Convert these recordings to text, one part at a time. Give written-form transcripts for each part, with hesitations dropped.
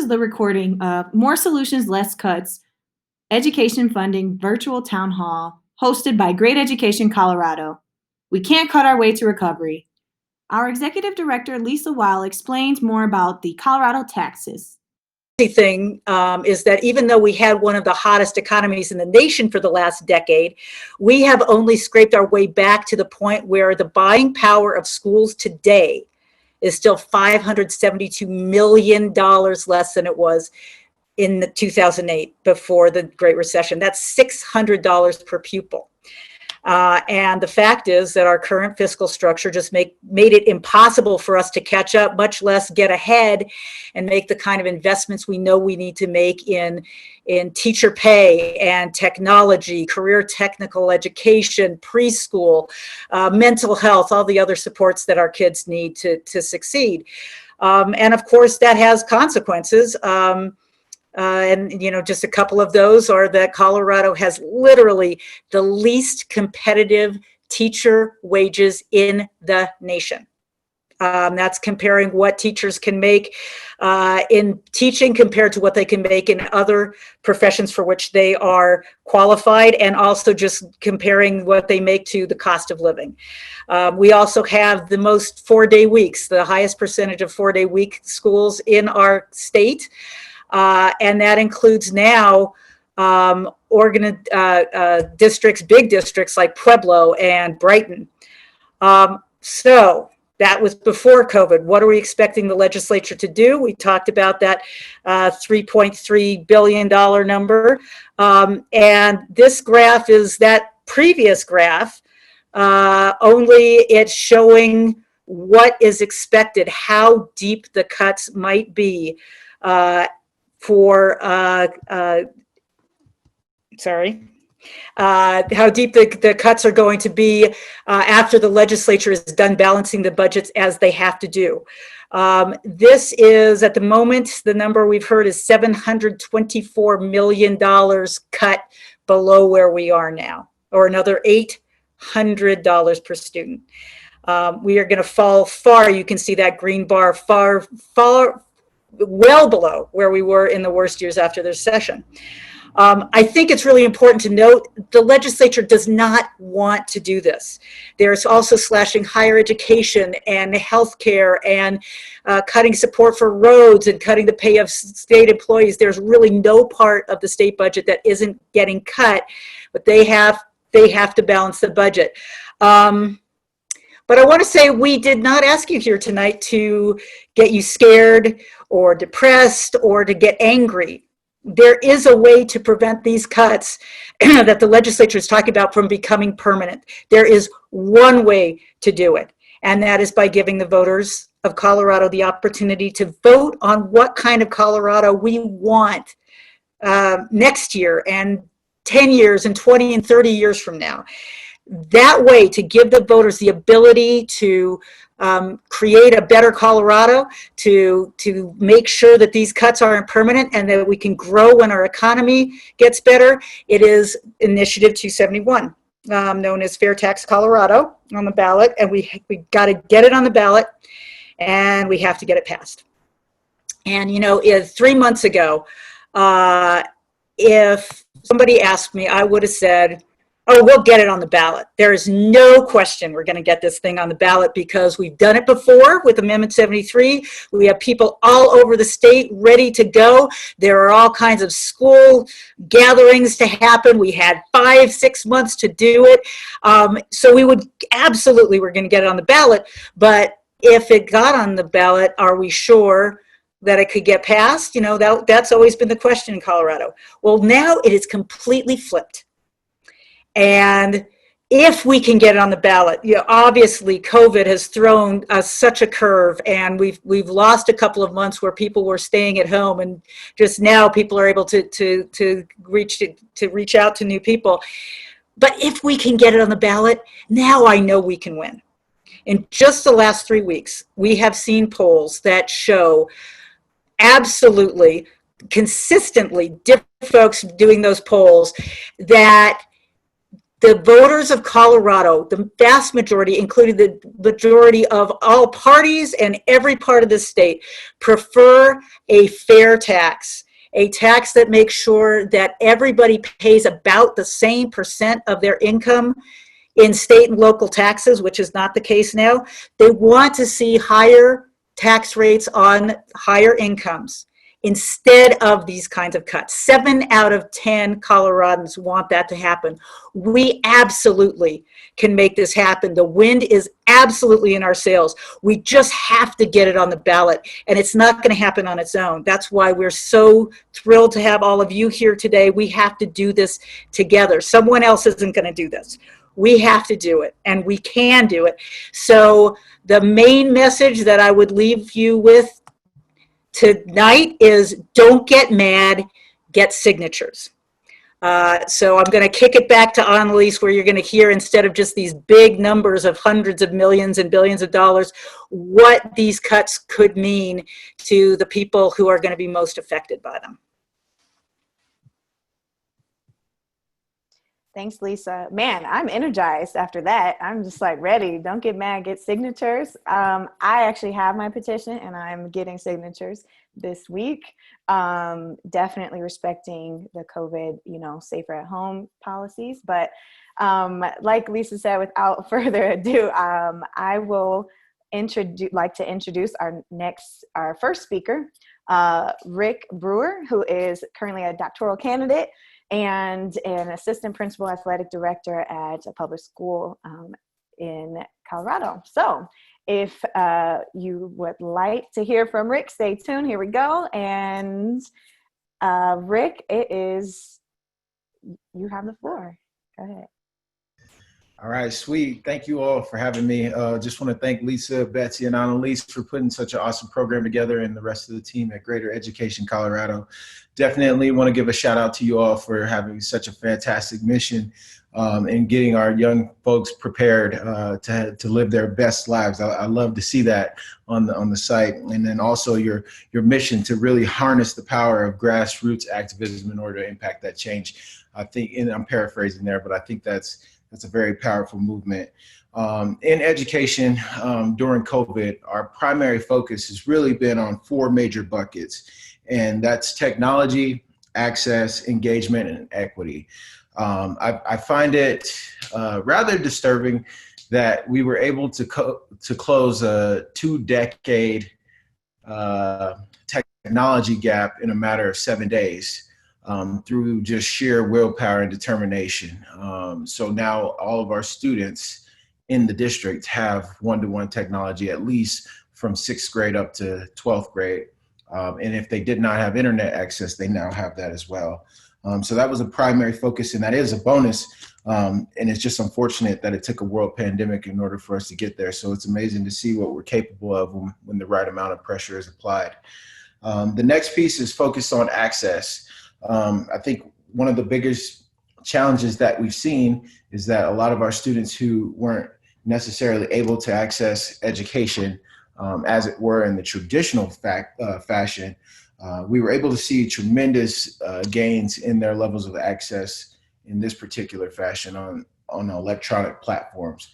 is the recording of More Solutions, Less Cuts, Education Funding Virtual Town Hall, hosted by Great Education Colorado. We can't cut our way to recovery. Our Executive Director, Lisa Weil, explains more about the Colorado taxes. Thing is that even though we had one of the hottest economies in the nation for the last decade, we have only scraped our way back to the point where the buying power of schools today is still $572 million less than it was in the 2008 before the Great Recession. That's $600 per pupil. And the fact is that our current fiscal structure just made it impossible for us to catch up, much less get ahead and make the kind of investments we know we need to make in teacher pay and technology, career technical education, preschool, mental health, all the other supports that our kids need to succeed. And of course, that has consequences. And, you know, just a couple of those are that Colorado has literally the least competitive teacher wages in the nation. That's comparing what teachers can make in teaching compared to what they can make in other professions for which they are qualified, and also just comparing what they make to the cost of living. We also have the most 4-day weeks, the highest percentage of 4-day week schools in our state. And that includes now districts, big districts like Pueblo and Brighton. So that was before COVID. What are we expecting the legislature to do? We talked about that $3.3 billion number. And this graph is that previous graph, only it's showing what is expected, how deep the cuts might be how deep the cuts are going to be after the legislature is done balancing the budgets as they have to do. This is, at the moment, the number we've heard is $724 million cut below where we are now, or another $800 per student. We are going to fall far, you can see that green bar, far, well below where we were in the worst years after the recession. I think it's really important to note the legislature does not want to do this. There's also slashing higher education and healthcare and cutting support for roads and cutting the pay of state employees. There's really no part of the state budget that isn't getting cut, but they have to balance the budget. But I want to say we did not ask you here tonight to get you scared or depressed or to get angry. There is a way to prevent these cuts that the legislature is talking about from becoming permanent. There is one way to do it, and that is by giving the voters of Colorado the opportunity to vote on what kind of Colorado we want next year and 10 years and 20 and 30 years from now. That way, to give the voters the ability to create a better Colorado, to make sure that these cuts aren't permanent and that we can grow when our economy gets better, it is Initiative 271, known as Fair Tax Colorado, on the ballot. And we got to get it on the ballot, and we have to get it passed. And, you know, 3 months ago, if somebody asked me, I would have said, oh, we'll get it on the ballot. There is no question we're going to get this thing on the ballot because we've done it before with Amendment 73. We have people all over the state ready to go. There are all kinds of school gatherings to happen. We had 5-6 months to do it. So we're going to get it on the ballot. But if it got on the ballot, are we sure that it could get passed? You know, that's always been the question in Colorado. Well, now it is completely flipped. And if we can get it on the ballot, you know, obviously COVID has thrown us such a curve, and we've lost a couple of months where people were staying at home, and just now people are able to reach out to new people. But if we can get it on the ballot, now I know we can win. In just the last 3 weeks, we have seen polls that show absolutely consistently different folks doing those polls that The voters of Colorado, the vast majority, including the majority of all parties and every part of the state, prefer a fair tax, a tax that makes sure that everybody pays about the same percent of their income in state and local taxes, which is not the case now. They want to see higher tax rates on higher incomes instead of these kinds of cuts. 7 out of 10 Coloradans want that to happen. We absolutely can make this happen. The wind is absolutely in our sails. We just have to get it on the ballot, and it's not going to happen on its own. That's why we're so thrilled to have all of you here today. We have to do this together. Someone else isn't going to do this. We have to do it, and we can do it. So the main message that I would leave you with tonight is don't get mad, get signatures. So I'm going to kick it back to Annalise, where you're going to hear, instead of just these big numbers of hundreds of millions and billions of dollars, what these cuts could mean to the people who are going to be most affected by them. Thanks, Lisa. Man, I'm energized after that. I'm just like ready. Don't get mad, get signatures. I actually have my petition and I'm getting signatures this week. Definitely respecting the COVID, safer at home policies. But like Lisa said, without further ado, I will like to introduce our first speaker, Rick Brewer, who is currently a doctoral candidate and an assistant principal athletic director at a public school in Colorado. So if you would like to hear from Rick, stay tuned. Here we go. And Rick, you have the floor. Go ahead. All right, sweet. Thank you all for having me. Just want to thank Lisa, Betsy, and Annalise for putting such an awesome program together, and the rest of the team at Greater Education Colorado. Definitely want to give a shout out to you all for having such a fantastic mission and getting our young folks prepared to live their best lives. I love to see that on the site, and then also your mission to really harness the power of grassroots activism in order to impact that change. I think, and I'm paraphrasing there, but I think that's a very powerful movement. In education, during COVID, our primary focus has really been on 4 major buckets, and that's technology, access, engagement, and equity. I find it rather disturbing that we were able to close a 2-decade technology gap in a matter of 7 days. Through just sheer willpower and determination. So now all of our students in the district have one-to-one technology, at least from 6th grade up to 12th grade. And if they did not have internet access, they now have that as well. So that was a primary focus, and that is a bonus. And it's just unfortunate that it took a world pandemic in order for us to get there. So it's amazing to see what we're capable of when the right amount of pressure is applied. The next piece is focused on access. I think one of the biggest challenges that we've seen is that a lot of our students who weren't necessarily able to access education, as it were in the traditional fashion, we were able to see tremendous gains in their levels of access in this particular fashion on electronic platforms.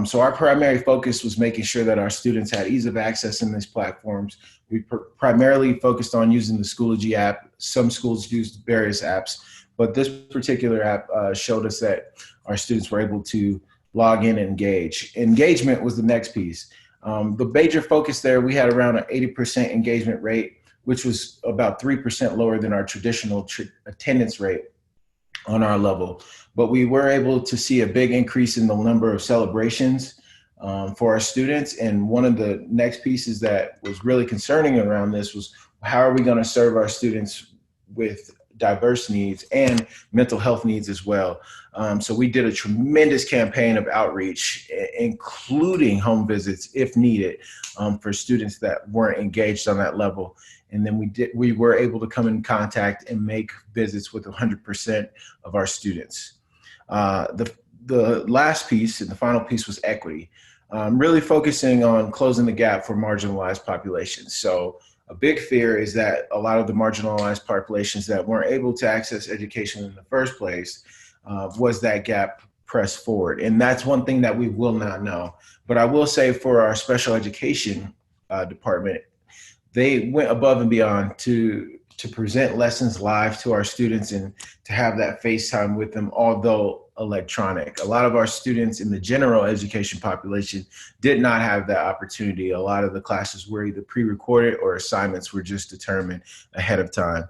So our primary focus was making sure that our students had ease of access in these platforms. We primarily focused on using the Schoology app. Some schools used various apps, but this particular app showed us that our students were able to log in and engage. Engagement was the next piece. The major focus there, we had around an 80% engagement rate, which was about 3% lower than our traditional attendance rate on our level. But we were able to see a big increase in the number of celebrations for our students. And one of the next pieces that was really concerning around this was, how are we going to serve our students with diverse needs and mental health needs as well? So we did a tremendous campaign of outreach, including home visits if needed, for students that weren't engaged on that level. And then we were able to come in contact and make visits with 100% of our students. The last piece and the final piece was equity, really focusing on closing the gap for marginalized populations. So a big fear is that a lot of the marginalized populations that weren't able to access education in the first place was that gap press forward. And that's one thing that we will not know. But I will say for our special education department, they went above and beyond to present lessons live to our students and to have that FaceTime with them, although electronic. A lot of our students in the general education population did not have that opportunity. A lot of the classes were either pre-recorded or assignments were just determined ahead of time.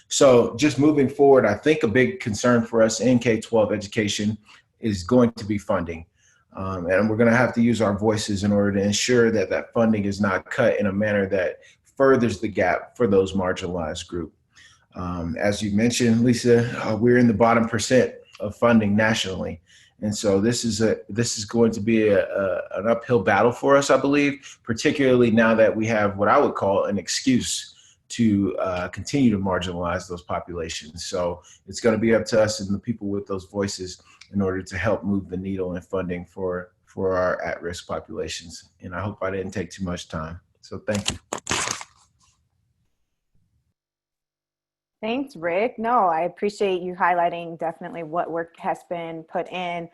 So just moving forward, I think a big concern for us in K-12 education is going to be funding. And we're going to have to use our voices in order to ensure that that funding is not cut in a manner that furthers the gap for those marginalized groups. As you mentioned, Lisa, we're in the bottom % of funding nationally. And so this is going to be an uphill battle for us, I believe, particularly now that we have what I would call an excuse to continue to marginalize those populations. So it's going to be up to us and the people with those voices in order to help move the needle in funding for our at-risk populations. And I hope I didn't take too much time. So thank you. Thanks, Rick. No, I appreciate you highlighting definitely what work has been put in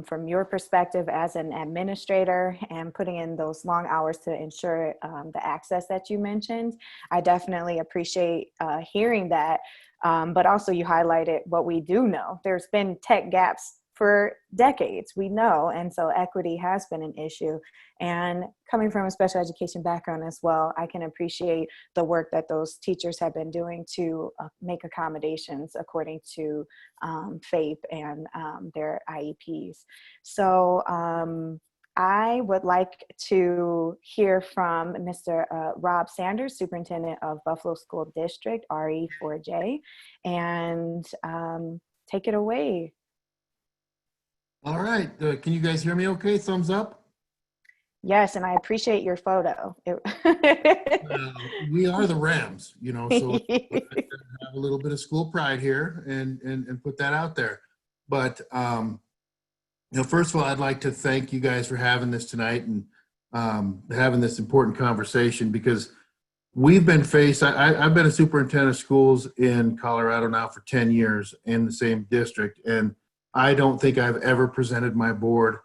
from your perspective as an administrator and putting in those long hours to ensure the access that you mentioned. I definitely appreciate hearing that, but also you highlighted what we do know. There's been tech gaps for decades, we know, and so equity has been an issue. And coming from a special education background as well, I can appreciate the work that those teachers have been doing to make accommodations according to FAPE and their IEPs. So I would like to hear from Mr. Rob Sanders, Superintendent of Buffalo School District, RE4J, and take it away. All right. Can you guys hear me okay? Thumbs up? Yes, and I appreciate your photo. We are the Rams, you know, so have a little bit of school pride here and put that out there. But, you know, first of all, I'd like to thank you guys for having this tonight and having this important conversation, because we've been faced, I've been a superintendent of schools in Colorado now for 10 years in the same district, and I don't think I've ever presented my board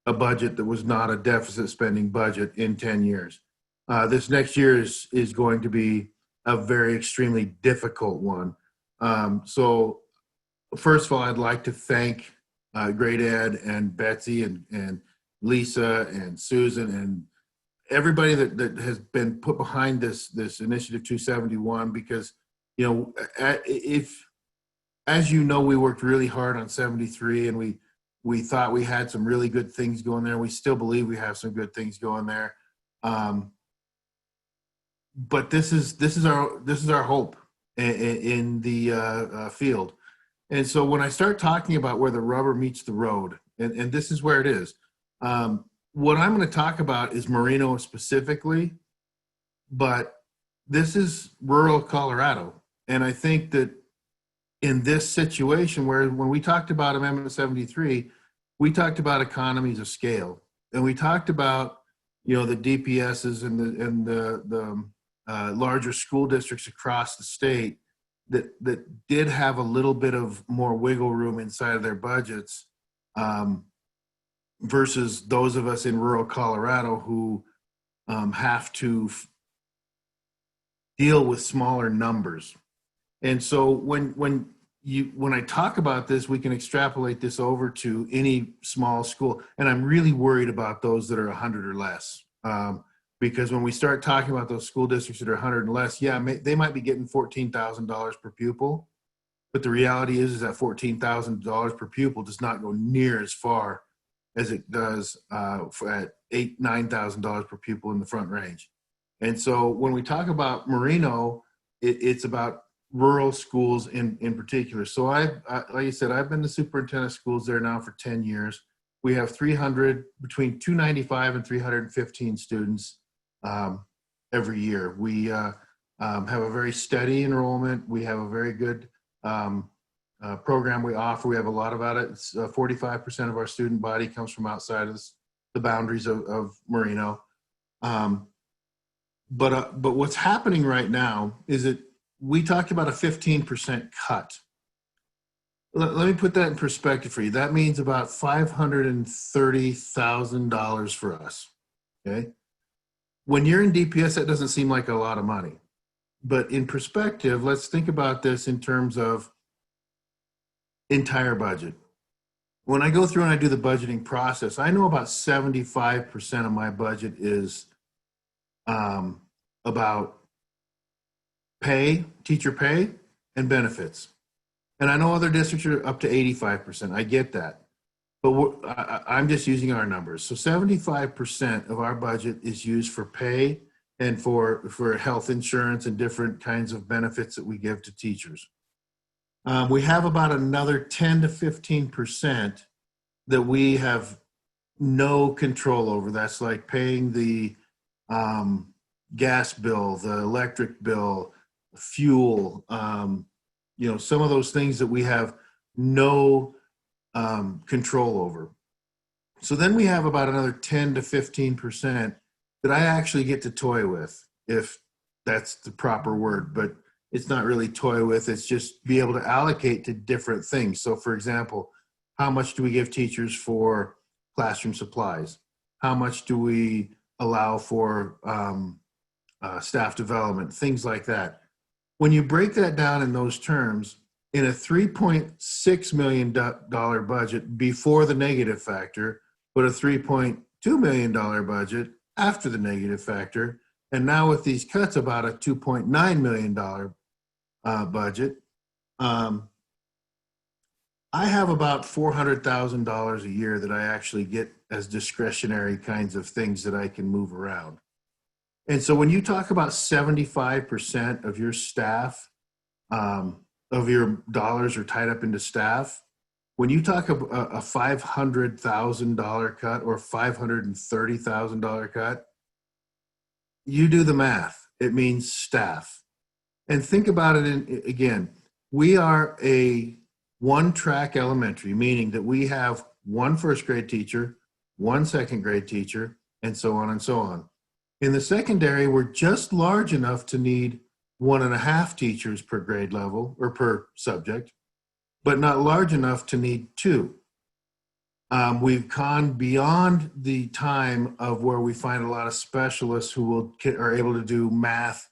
a budget that was not a deficit spending budget in 10 years. This next year is going to be a very extremely difficult one. So first of all, I'd like to thank Great Ed and Betsy and Lisa and Susan and everybody that has been put behind this Initiative 271, because, you know, as you know, we worked really hard on 73, and we thought we had some really good things going there. We still believe we have some good things going there. But this is our hope in the field. And so when I start talking about where the rubber meets the road, and this is where it is, what I'm going to talk about is Merino specifically, but this is rural Colorado. And I think that in this situation, where when we talked about Amendment 73, we talked about economies of scale, and we talked about, you know, the DPSs and the larger school districts across the state that did have a little bit of more wiggle room inside of their budgets, versus those of us in rural Colorado who have to deal with smaller numbers. And so when I talk about this, we can extrapolate this over to any small school. And I'm really worried about those that are 100 or less. Because when we start talking about those school districts that are 100 and less, yeah, they might be getting $14,000 per pupil. But the reality is that $14,000 per pupil does not go near as far as it does at $8,000, $9,000 per pupil in the Front Range. And so when we talk about Merino, it's about rural schools in particular. So like I said, I've been the superintendent of schools there now for 10 years. We have between 295 and 315 students every year. We have a very steady enrollment. We have a very good program we offer. We have a lot about it. It's 45% of our student body comes from outside of the boundaries of Merino. But what's happening right now is that we talked about a 15% cut. let me put that in perspective for you. That means about $530,000 for us. Okay. When you're in DPS, that doesn't seem like a lot of money. But in perspective, let's think about this in terms of entire budget. When I go through and I do the budgeting process, I know about 75% of my budget is about pay, teacher pay, and benefits. And I know other districts are up to 85%. I get that. But I'm just using our numbers. So 75% of our budget is used for pay and for health insurance and different kinds of benefits that we give to teachers. We have about another 10 to 15% that we have no control over. That's like paying the gas bill, the electric bill, fuel, some of those things that we have no control over. So then we have about another 10 to 15% that I actually get to toy with, if that's the proper word, but it's not really toy with, it's just be able to allocate to different things. So for example, how much do we give teachers for classroom supplies? How much do we allow for staff development, things like that? When you break that down in those terms, in a $3.6 million budget before the negative factor, but a $3.2 million budget after the negative factor, and now with these cuts, about a $2.9 million budget, I have about $400,000 a year that I actually get as discretionary kinds of things that I can move around. And so when you talk about 75% of your staff, of your dollars are tied up into staff, when you talk about a $500,000 cut or $530,000 cut, you do the math. It means staff. And think about it again. We are a one-track elementary, meaning that we have one first grade teacher, one second grade teacher, and so on and so on. In the secondary, we're just large enough to need 1.5 teachers per grade level or per subject, but not large enough to need 2. We've gone beyond the time of where we find a lot of specialists who are able to do math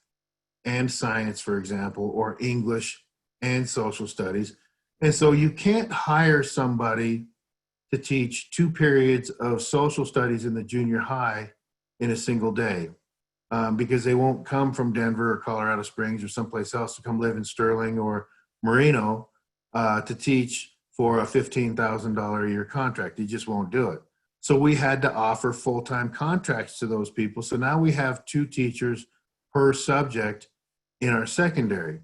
and science, for example, or English and social studies. And so you can't hire somebody to teach 2 periods of social studies in the junior high in a single day. Because they won't come from Denver or Colorado Springs or someplace else to come live in Sterling or Merino to teach for a $15,000 a year contract. They just won't do it. So we had to offer full-time contracts to those people. So now we have 2 teachers per subject in our secondary.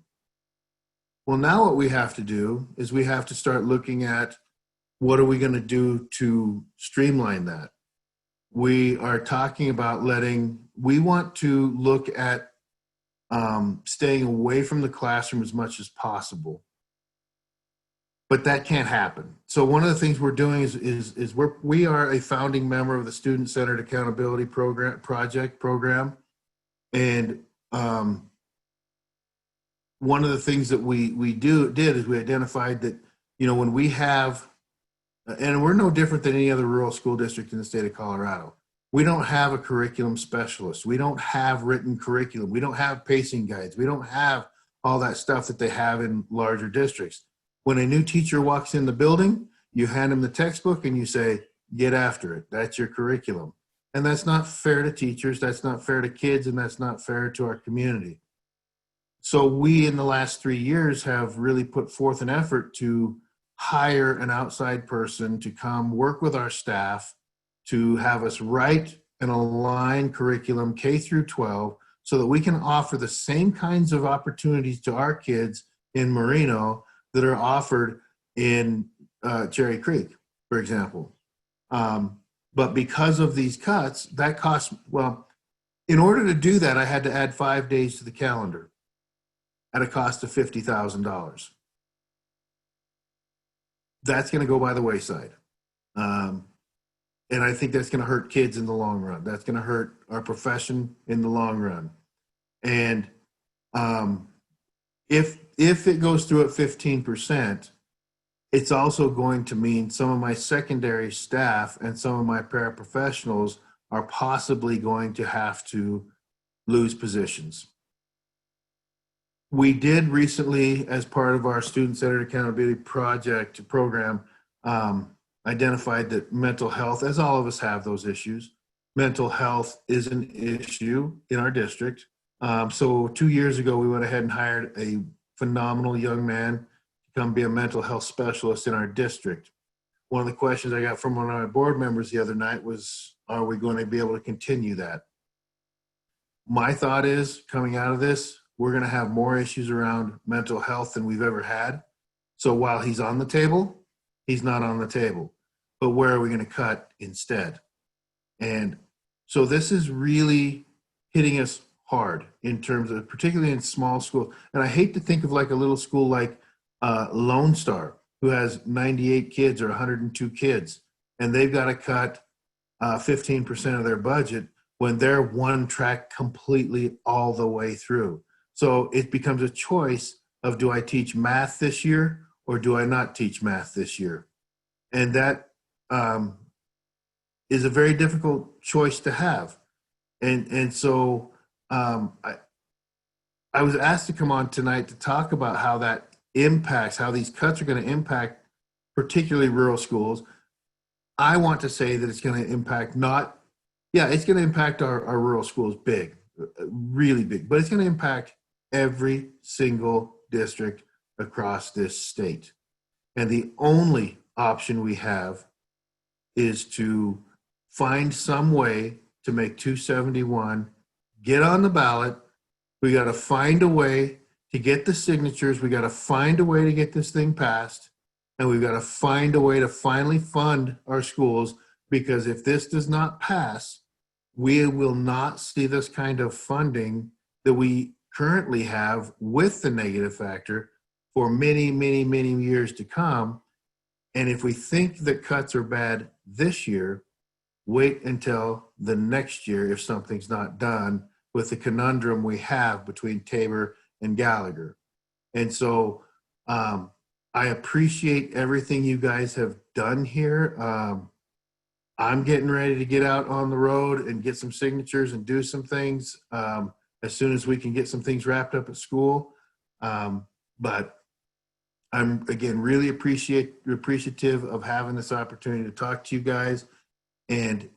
Well, now what we have to do is we have to start looking at what are we going to do to streamline that. We are talking about we want to look at staying away from the classroom as much as possible. But that can't happen. So one of the things we're doing is we are a founding member of the Student Centered Accountability Program. And one of the things that we did is we identified that, when we have, and we're no different than any other rural school district in the state of Colorado. We don't have a curriculum specialist. We don't have written curriculum. We don't have pacing guides. We don't have all that stuff that they have in larger districts. When a new teacher walks in the building, you hand them the textbook and you say, get after it. That's your curriculum. And that's not fair to teachers. That's not fair to kids. And that's not fair to our community. So we, in the last 3 years, have really put forth an effort to hire an outside person to come work with our staff to have us write and align curriculum K through 12 so that we can offer the same kinds of opportunities to our kids in Merino that are offered in Cherry Creek, for example. But because of these cuts, that costs, in order to do that, I had to add 5 days to the calendar at a cost of $50,000. That's going to go by the wayside. And I think that's going to hurt kids in the long run. That's going to hurt our profession in the long run. And if it goes through at 15%, it's also going to mean some of my secondary staff and some of my paraprofessionals are possibly going to have to lose positions. We did recently, as part of our student-centered accountability project program, identified that mental health, as all of us have those issues, mental health is an issue in our district. So 2 years ago, we went ahead and hired a phenomenal young man to come be a mental health specialist in our district. One of the questions I got from one of my board members the other night was, are we going to be able to continue that? My thought is, coming out of this, we're going to have more issues around mental health than we've ever had. So while he's on the table, he's not on the table. But where are we going to cut instead? And so this is really hitting us hard in terms of, particularly in small schools. And I hate to think of like a little school like Lone Star, who has 98 kids or 102 kids, and they've got to cut 15% of their budget when they're one track completely all the way through. So it becomes a choice of, do I teach math this year or do I not teach math this year? And that is a very difficult choice to have. And so I was asked to come on tonight to talk about how that impacts, how these cuts are going to impact particularly rural schools. I want to say that it's going to impact it's going to impact our rural schools big, really big, but it's going to impact every single district across this state. And the only option we have is to find some way to make 271 get on the ballot. We got to find a way to get the signatures. We got to find a way to get this thing passed. And we've got to find a way to finally fund our schools, because if this does not pass, we will not see this kind of funding that we currently have with the negative factor for many, many, many years to come. And if we think that cuts are bad this year, wait until the next year if something's not done with the conundrum we have between Tabor and Gallagher. And so I appreciate everything you guys have done here. I'm getting ready to get out on the road and get some signatures and do some things as soon as we can get some things wrapped up at school. But I'm, again, really appreciative of having this opportunity to talk to you guys. And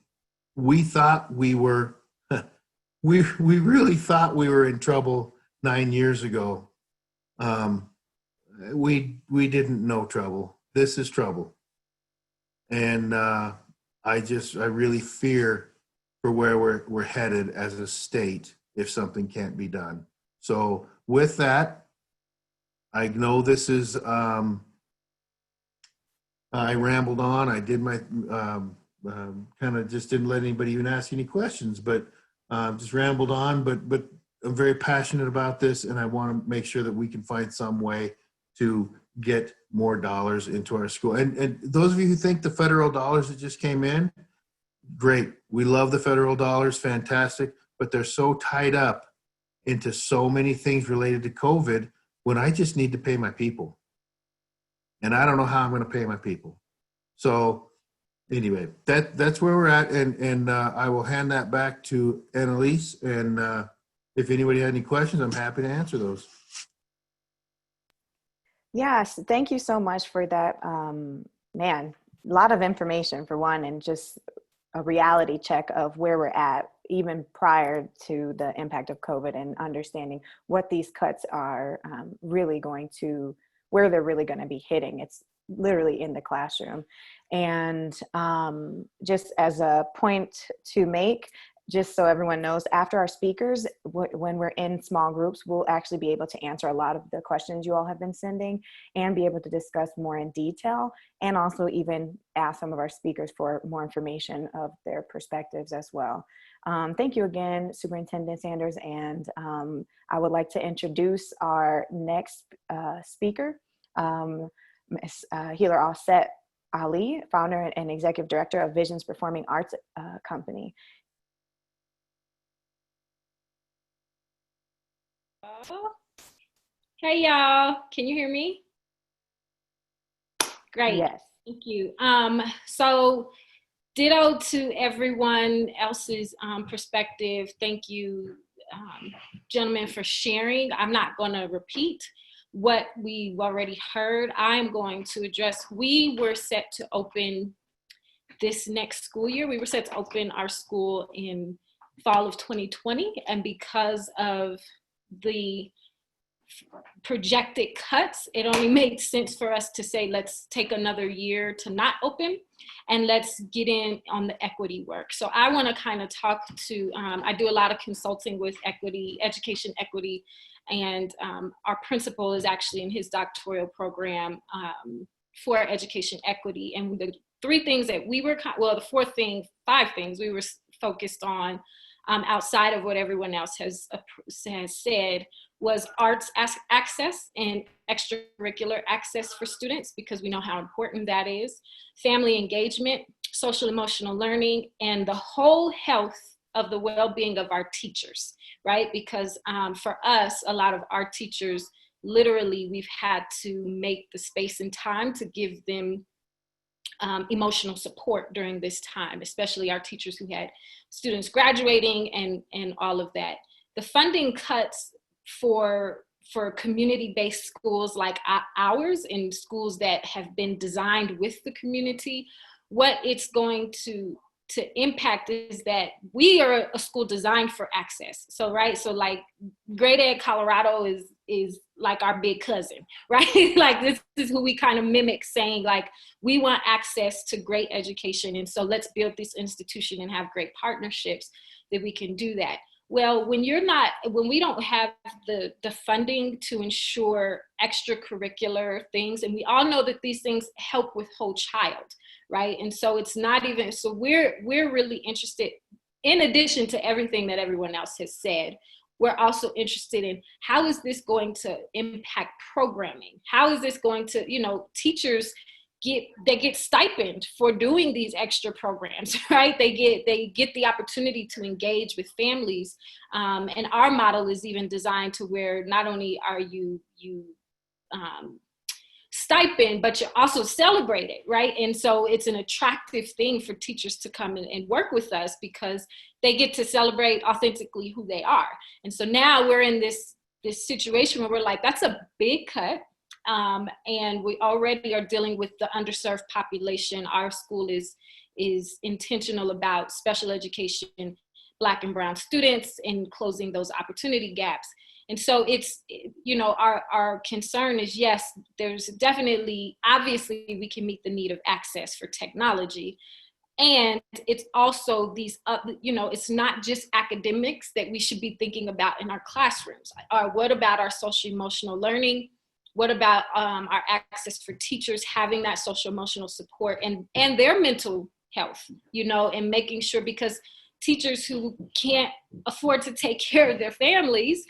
we thought we were, we really thought we were in trouble 9 years ago. We didn't know trouble. This is trouble. And I really fear for where we're headed as a state if something can't be done. So with that, I know this is, I rambled on. I did my, kind of just didn't let anybody even ask any questions, but just rambled on, but I'm very passionate about this, and I want to make sure that we can find some way to get more dollars into our school. And those of you who think the federal dollars that just came in, great. We love the federal dollars, fantastic, but they're so tied up into so many things related to COVID when I just need to pay my people. And I don't know how I'm going to pay my people. So anyway, that's where we're at. And I will hand that back to Annalise. And if anybody had any questions, I'm happy to answer those. Yes, thank you so much for that. Man, a lot of information for one, and just a reality check of where we're at, even prior to the impact of COVID, and understanding what these cuts are really going to, where they're really going to be hitting. It's literally in the classroom. And just as a point to make, just so everyone knows, after our speakers, when we're in small groups, we'll actually be able to answer a lot of the questions you all have been sending and be able to discuss more in detail, and also even ask some of our speakers for more information of their perspectives as well. Thank you again, Superintendent Sanders, and I would like to introduce our next speaker, Ms. Healer Offset Ali, founder and executive director of Visions Performing Arts Company. Hey y'all, can you hear me? Great. Yes. Thank you. So ditto to everyone else's perspective. Thank you, gentlemen, for sharing. I'm not going to repeat what we've already heard. I'm going to address, we were set to open this next school year. We were set to open our school in fall of 2020. And because of the projected cuts, it only made sense for us to say, let's take another year to not open and let's get in on the equity work. So I want to kind of talk to, I do a lot of consulting with equity, education equity, and our principal is actually in his doctoral program for education equity. And the three things that we were, well, the five things we were focused on outside of what everyone else has said was arts access and extracurricular access for students, because we know how important that is, family engagement, social emotional learning, and the whole health of the well-being of our teachers, right? Because for us, a lot of our teachers, literally, we've had to make the space and time to give them emotional support during this time, especially our teachers who had students graduating and all of that. The funding cuts for community-based schools like ours and schools that have been designed with the community, what it's going to impact is that we are a school designed for access. So, right, so like Great Ed Colorado is like our big cousin, right? Like this is who we kind of mimic, saying like, we want access to great education. And so let's build this institution and have great partnerships that we can do that. Well, when we don't have the funding to ensure extracurricular things, and we all know that these things help with whole child, right? And so it's not even, so we're really interested, in addition to everything that everyone else has said, we're also interested in how is this going to impact programming? How is this going to, teachers get stipend for doing these extra programs, right? They get the opportunity to engage with families. And our model is even designed to where not only are you stipend, but you're also celebrated, right? And so it's an attractive thing for teachers to come in and work with us because they get to celebrate authentically who they are. And so now we're in this situation where we're like, that's a big cut. And we already are dealing with the underserved population. Our school is intentional about special education, Black and brown students, and closing those opportunity gaps. And so it's, our concern is, yes, there's definitely, obviously we can meet the need of access for technology. And it's also these, it's not just academics that we should be thinking about in our classrooms. What about our social emotional learning? What about our access for teachers having that social emotional support and their mental health, and making sure, because teachers who can't afford to take care of their families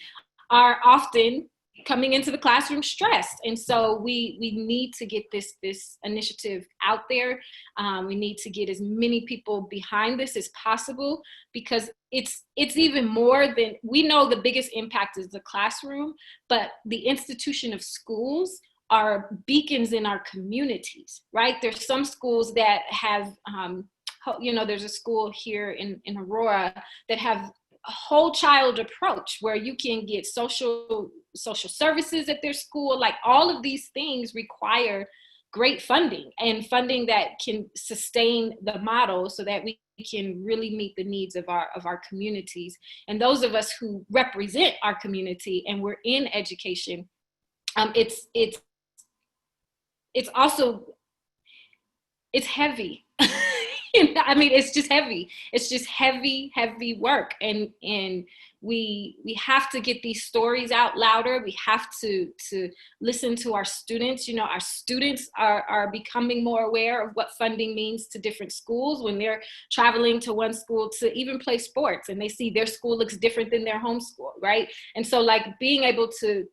are often coming into the classroom stressed. And so we need to get this initiative out there. We need to get as many people behind this as possible, because it's even more than, we know the biggest impact is the classroom, but the institution of schools are beacons in our communities, right? There's some schools that have, there's a school here in Aurora that have a whole child approach where you can get social services at their school. Like all of these things require great funding, and funding that can sustain the model so that we can really meet the needs of our communities. And those of us who represent our community and we're in education, it's also, it's heavy. It's just heavy. It's just heavy work. And we have to get these stories out louder. We have to listen to our students. Our students are becoming more aware of what funding means to different schools when they're traveling to one school to even play sports, and they see their school looks different than their home school, right? And so like being able to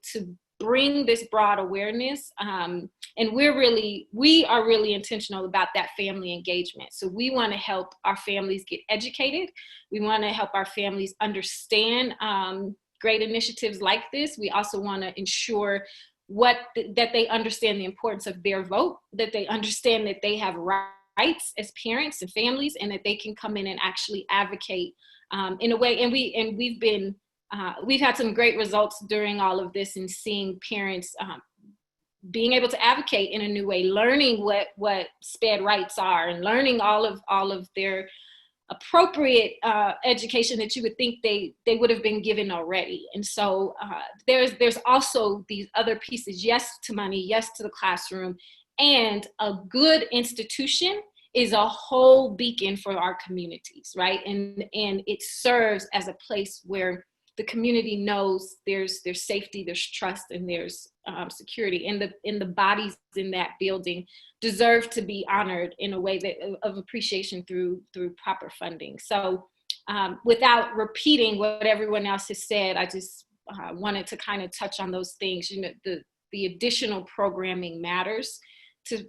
bring this broad awareness, and we are really intentional about that family engagement. So we want to help our families get educated. We want to help our families understand great initiatives like this. We also want to ensure that they understand the importance of their vote, that they understand that they have rights as parents and families, and that they can come in and actually advocate in a way. And we've had some great results during all of this, in seeing parents being able to advocate in a new way, learning what SPED rights are, and learning all of their appropriate education that you would think they would have been given already. And so there's also these other pieces. Yes to money, yes to the classroom, and a good institution is a whole beacon for our communities, right? And it serves as a place where the community knows there's safety, there's trust, and there's security. And the bodies in that building deserve to be honored in a way of appreciation through proper funding. So without repeating what everyone else has said, I just wanted to kind of touch on those things. You know, the additional programming matters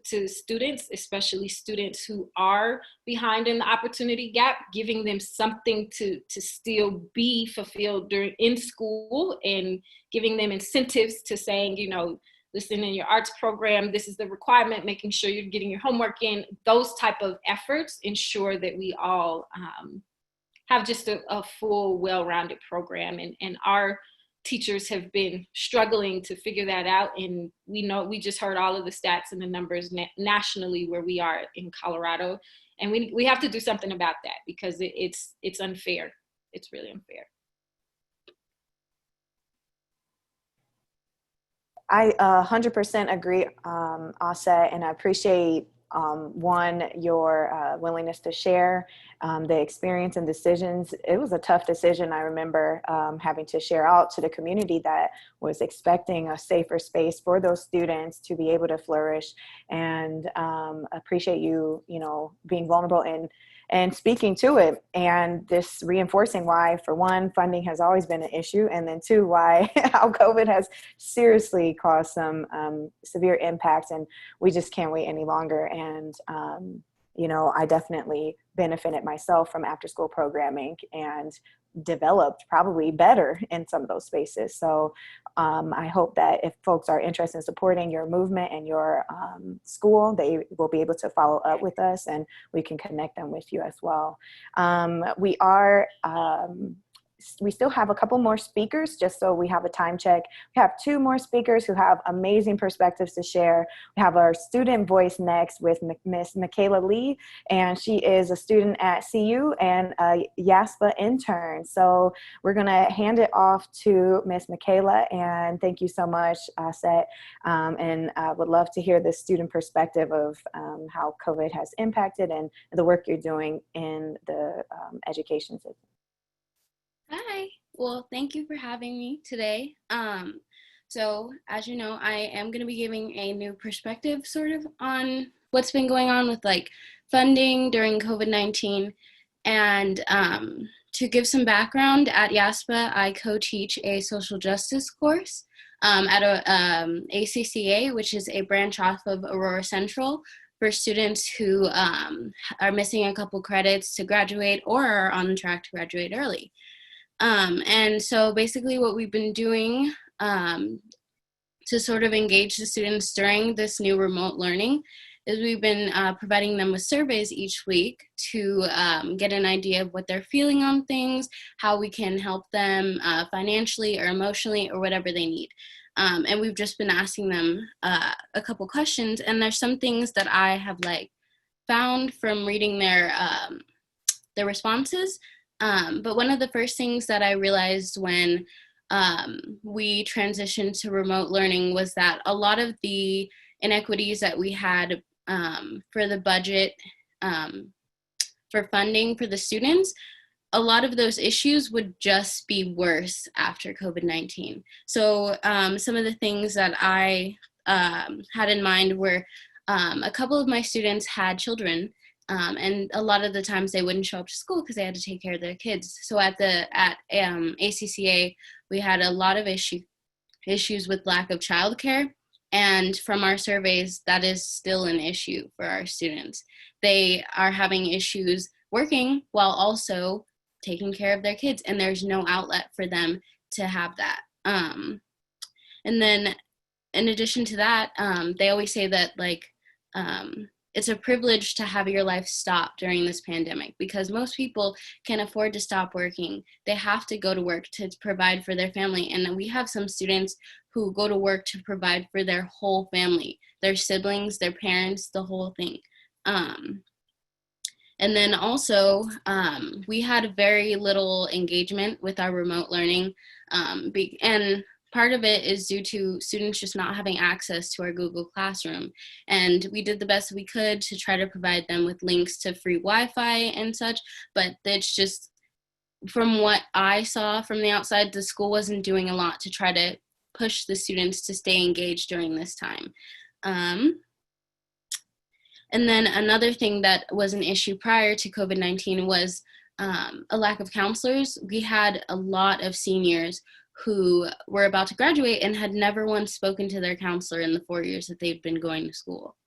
to students, especially students who are behind in the opportunity gap, giving them something to still be fulfilled in school, and giving them incentives to saying, you know, listen, in your arts program, this is the requirement, making sure you're getting your homework in. Those type of efforts ensure that we all have just a full, well-rounded program. And our teachers have been struggling to figure that out. And we just heard all of the stats and the numbers nationally where we are in Colorado. And we have to do something about that, because it's unfair. It's really unfair. I 100% agree, Aset, and I appreciate your willingness to share the experience and decisions. It was a tough decision. I remember having to share out to the community that was expecting a safer space for those students to be able to flourish, and appreciate you being vulnerable and speaking to it, and this reinforcing why, for one, funding has always been an issue, and then two, why how COVID has seriously caused some severe impacts, and we just can't wait any longer. And I definitely benefited myself from after school programming and developed probably better in some of those spaces. So I hope that if folks are interested in supporting your movement and your school, they will be able to follow up with us, and we can connect them with you as well. We still have a couple more speakers, just so we have a time check. We have two more speakers who have amazing perspectives to share. We have our student voice next with Miss Michaela Lee, and she is a student at CU and a YASPA intern. So we're gonna hand it off to Miss Michaela, and thank you so much, Aset. And I would love to hear the student perspective of how COVID has impacted and the work you're doing in the education system. Hi. Well, thank you for having me today. So as you know, I am going to be giving a new perspective sort of on what's been going on with like funding during COVID-19. And to give some background, at YASPA, I co-teach a social justice course at ACCA, which is a branch off of Aurora Central, for students who are missing a couple credits to graduate or are on track to graduate early. And so basically what we've been doing to sort of engage the students during this new remote learning is we've been providing them with surveys each week to get an idea of what they're feeling on things, how we can help them financially or emotionally or whatever they need. And we've just been asking them a couple questions, and there's some things that I have like found from reading their responses. But one of the first things that I realized when we transitioned to remote learning was that a lot of the inequities that we had for the budget for funding for the students, a lot of those issues would just be worse after COVID-19. So some of the things that I had in mind were a couple of my students had children. And a lot of the times they wouldn't show up to school because they had to take care of their kids. So at ACCA, we had a lot of issues with lack of childcare. And from our surveys, that is still an issue for our students. They are having issues working while also taking care of their kids, and there's no outlet for them to have that. And then in addition to that, they always say that like it's a privilege to have your life stop during this pandemic because most people can afford to stop working. They have to go to work to provide for their family. And we have some students who go to work to provide for their whole family, their siblings, their parents, the whole thing. And then also, we had very little engagement with our remote learning. And part of it is due to students just not having access to our Google Classroom. And we did the best we could to try to provide them with links to free Wi-Fi and such, but it's just, from what I saw from the outside, the school wasn't doing a lot to try to push the students to stay engaged during this time. And then another thing that was an issue prior to COVID-19 was a lack of counselors. We had a lot of seniors who were about to graduate and had never once spoken to their counselor in the 4 years that they'd been going to school.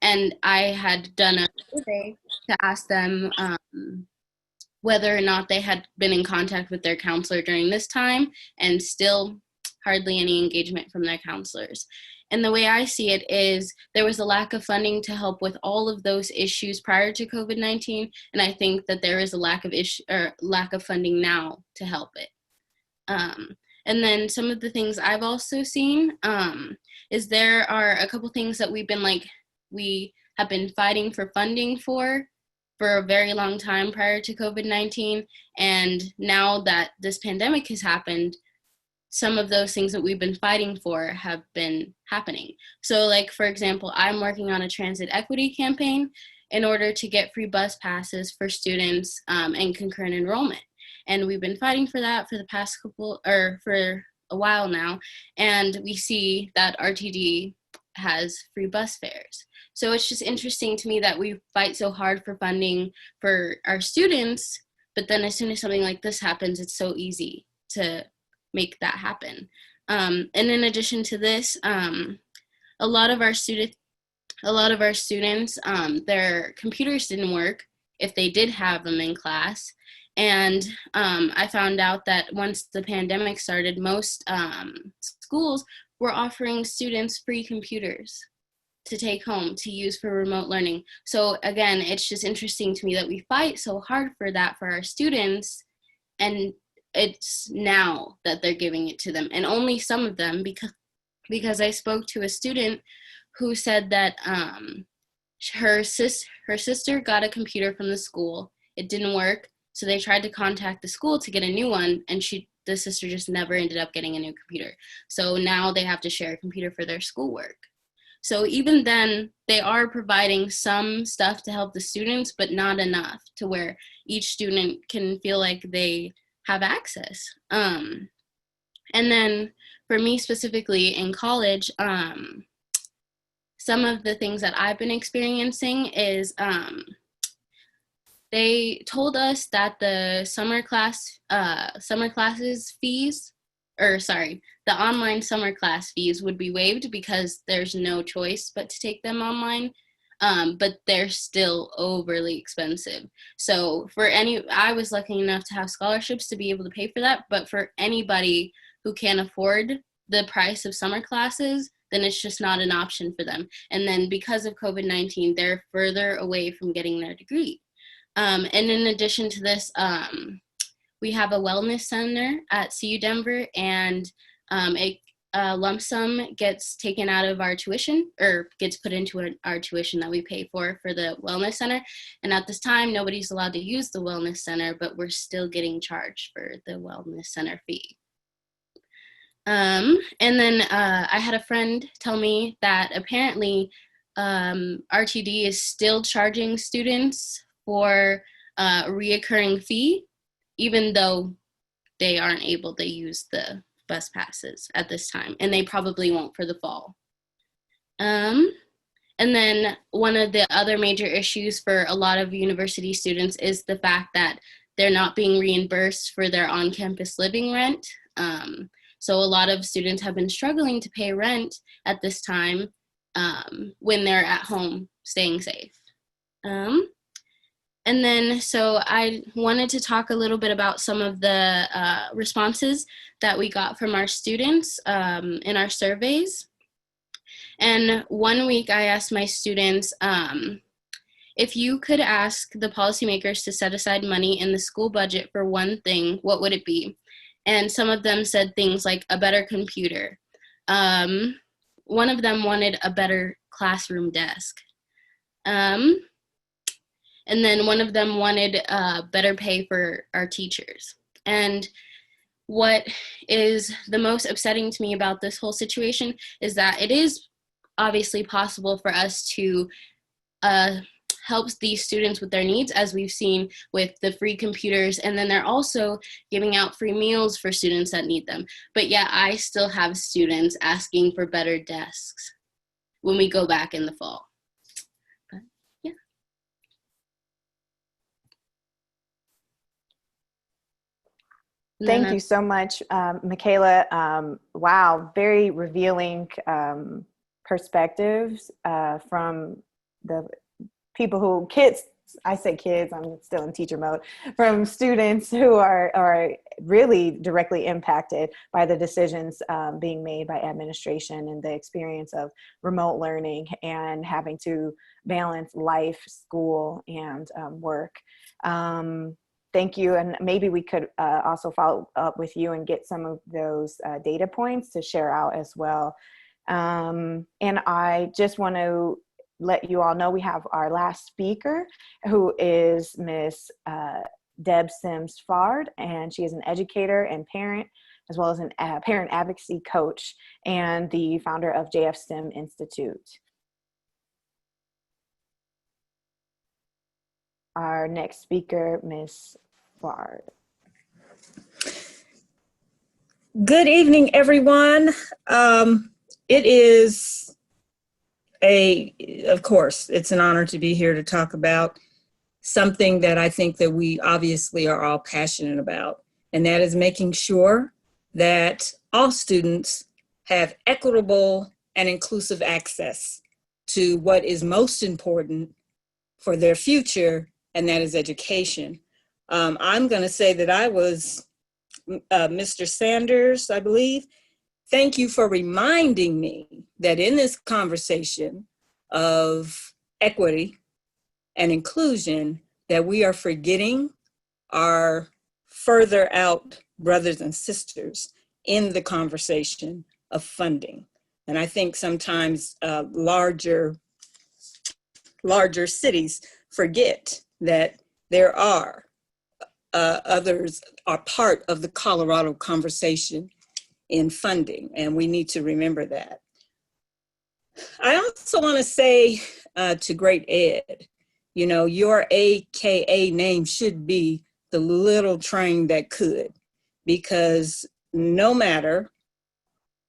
And I had done a survey to ask them whether or not they had been in contact with their counselor during this time, and still hardly any engagement from their counselors. And the way I see it is there was a lack of funding to help with all of those issues prior to COVID-19, and I think that there is a lack of funding now to help it. And then some of the things I've also seen is there are a couple things that we have been fighting for funding for a very long time prior to COVID-19, and now that this pandemic has happened, some of those things that we've been fighting for have been happening. So like, for example, I'm working on a transit equity campaign in order to get free bus passes for students and concurrent enrollment. And we've been fighting for that for the past for a while now. And we see that RTD has free bus fares. So it's just interesting to me that we fight so hard for funding for our students, but then as soon as something like this happens, it's so easy to make that happen. And in addition to this, a lot of our students, their computers didn't work if they did have them in class. And I found out that once the pandemic started, most schools were offering students free computers to take home to use for remote learning. So again, it's just interesting to me that we fight so hard for that for our students, and it's now that they're giving it to them, and only some of them, because I spoke to a student who said that her sister got a computer from the school. It didn't work, so they tried to contact the school to get a new one, and the sister just never ended up getting a new computer. So now they have to share a computer for their schoolwork. So even then, they are providing some stuff to help the students, but not enough to where each student can feel like they have access. And then for me specifically in college, some of the things that I've been experiencing is they told us that the the online summer class fees would be waived because there's no choice but to take them online. But they're still overly expensive. So I was lucky enough to have scholarships to be able to pay for that, but for anybody who can't afford the price of summer classes, then it's just not an option for them. And then because of COVID-19, they're further away from getting their degree. And in addition to this, we have a wellness center at CU Denver, and a lump sum gets taken out of our tuition, or gets put into our tuition that we pay for the wellness center. And at this time, nobody's allowed to use the wellness center, but we're still getting charged for the wellness center fee. And then I had a friend tell me that apparently RTD is still charging students for a reoccurring fee, even though they aren't able to use the bus passes at this time, and they probably won't for the fall. And then one of the other major issues for a lot of university students is the fact that they're not being reimbursed for their on-campus living rent. So a lot of students have been struggling to pay rent at this time when they're at home staying safe. And then, so I wanted to talk a little bit about some of the responses that we got from our students in our surveys. And one week I asked my students, if you could ask the policymakers to set aside money in the school budget for one thing, what would it be? And some of them said things like a better computer. One of them wanted a better classroom desk. And then one of them wanted better pay for our teachers. And what is the most upsetting to me about this whole situation is that it is obviously possible for us to help these students with their needs, as we've seen with the free computers, and then they're also giving out free meals for students that need them. But yet I still have students asking for better desks when we go back in the fall. But yeah. Thank you so much, Michaela. Wow, very revealing perspectives from the people who, kids, I say kids, I'm still in teacher mode, from students who are really directly impacted by the decisions being made by administration and the experience of remote learning and having to balance life, school, and work. Thank you. And maybe we could also follow up with you and get some of those data points to share out as well. And I just want to let you all know we have our last speaker, who is Miss Deb Sims-Fard, and she is an educator and parent, as well as a parent advocacy coach and the founder of JF STEM Institute. Our next speaker, Miss Fard. Good evening, everyone. It is of course, it's an honor to be here to talk about something that I think that we obviously are all passionate about, and that is making sure that all students have equitable and inclusive access to what is most important for their future, and that is education. I'm going to say that I was Mr. Sanders, I believe. Thank you for reminding me that in this conversation of equity and inclusion, that we are forgetting our further out brothers and sisters in the conversation of funding. And I think sometimes larger cities forget that there are others are part of the Colorado conversation in funding, and we need to remember that. I also want to say to Great Ed, you know, your AKA name should be the little train that could, because no matter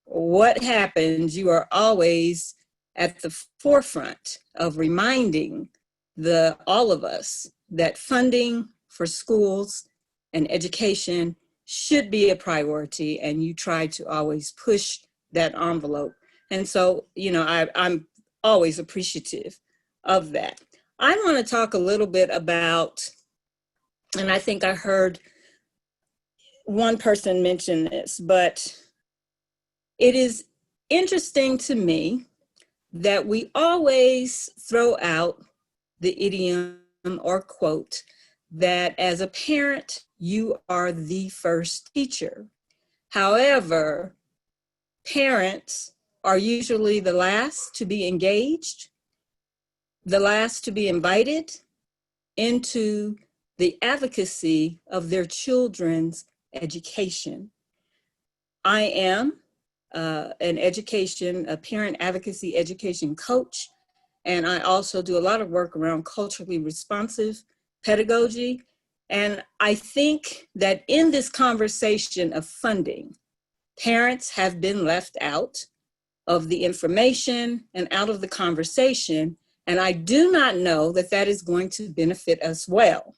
what happens, you are always at the forefront of reminding all of us that funding for schools and education should be a priority, and you try to always push that envelope. And so, you know, I'm always appreciative of that. I want to talk a little bit about, and I think I heard one person mention this, but it is interesting to me that we always throw out the idiom or quote that as a parent, you are the first teacher. However, parents are usually the last to be engaged, the last to be invited into the advocacy of their children's education. I am a parent advocacy education coach, and I also do a lot of work around culturally responsive pedagogy. And I think that in this conversation of funding, parents have been left out of the information and out of the conversation. And I do not know that that is going to benefit us well.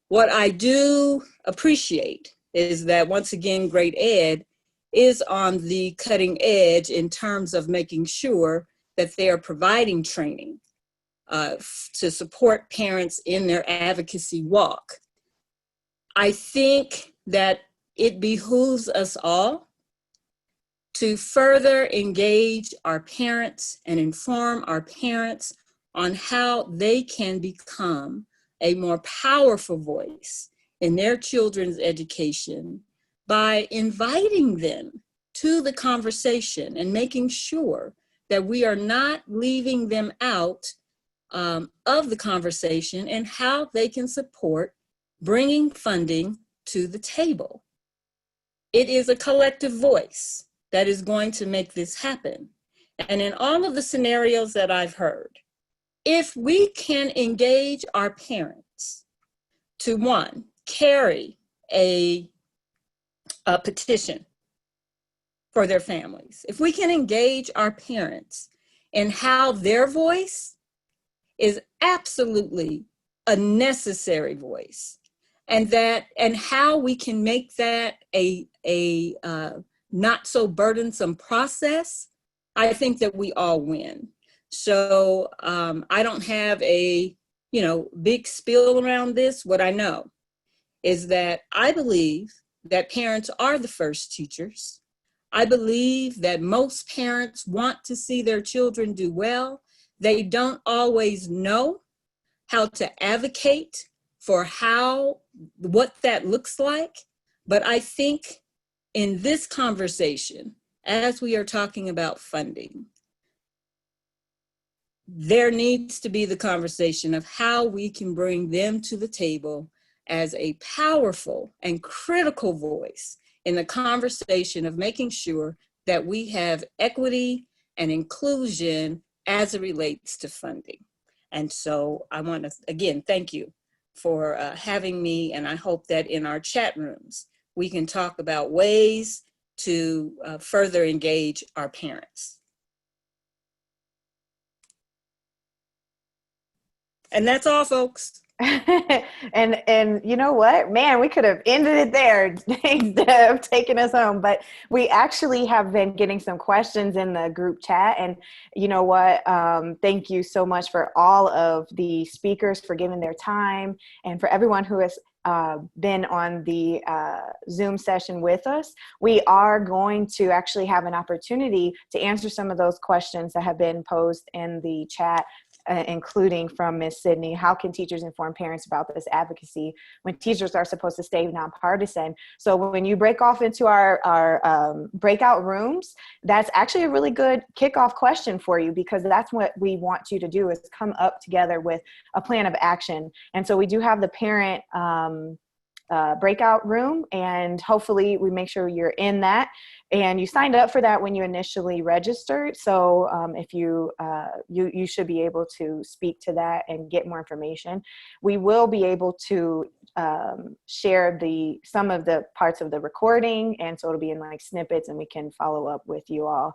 What I do appreciate is that, once again, Great Ed is on the cutting edge in terms of making sure that they are providing training to support parents in their advocacy walk. I think that it behooves us all to further engage our parents and inform our parents on how they can become a more powerful voice in their children's education by inviting them to the conversation and making sure that we are not leaving them out of the conversation and how they can support bringing funding to the table. It is a collective voice that is going to make this happen. And in all of the scenarios that I've heard, if we can engage our parents to, one, carry a petition for their families, if we can engage our parents in how their voice is absolutely a necessary voice, and how we can make that a not so burdensome process, I think that we all win. So I don't have a big spiel around this. What I know is that I believe that parents are the first teachers. I believe that most parents want to see their children do well. They don't always know how to advocate for what that looks like. But I think in this conversation, as we are talking about funding, there needs to be the conversation of how we can bring them to the table as a powerful and critical voice in the conversation of making sure that we have equity and inclusion as it relates to funding. And so I want to, again, thank you for having me. And I hope that in our chat rooms, we can talk about ways to further engage our parents. And that's all, folks. and you know what, man, we could have ended it there instead of taking us home, but we actually have been getting some questions in the group chat. And you know what, thank you so much for all of the speakers for giving their time, and for everyone who has been on the Zoom session with us. We are going to actually have an opportunity to answer some of those questions that have been posed in the chat, including from Ms. Sydney. How can teachers inform parents about this advocacy when teachers are supposed to stay nonpartisan? So when you break off into our breakout rooms, that's actually a really good kickoff question for you, because that's what we want you to do, is come up together with a plan of action. And so we do have the parent breakout room, and hopefully we make sure you're in that. And you signed up for that when you initially registered. So if you should be able to speak to that and get more information. We will be able to share some of the parts of the recording, and so it'll be in like snippets, and we can follow up with you all.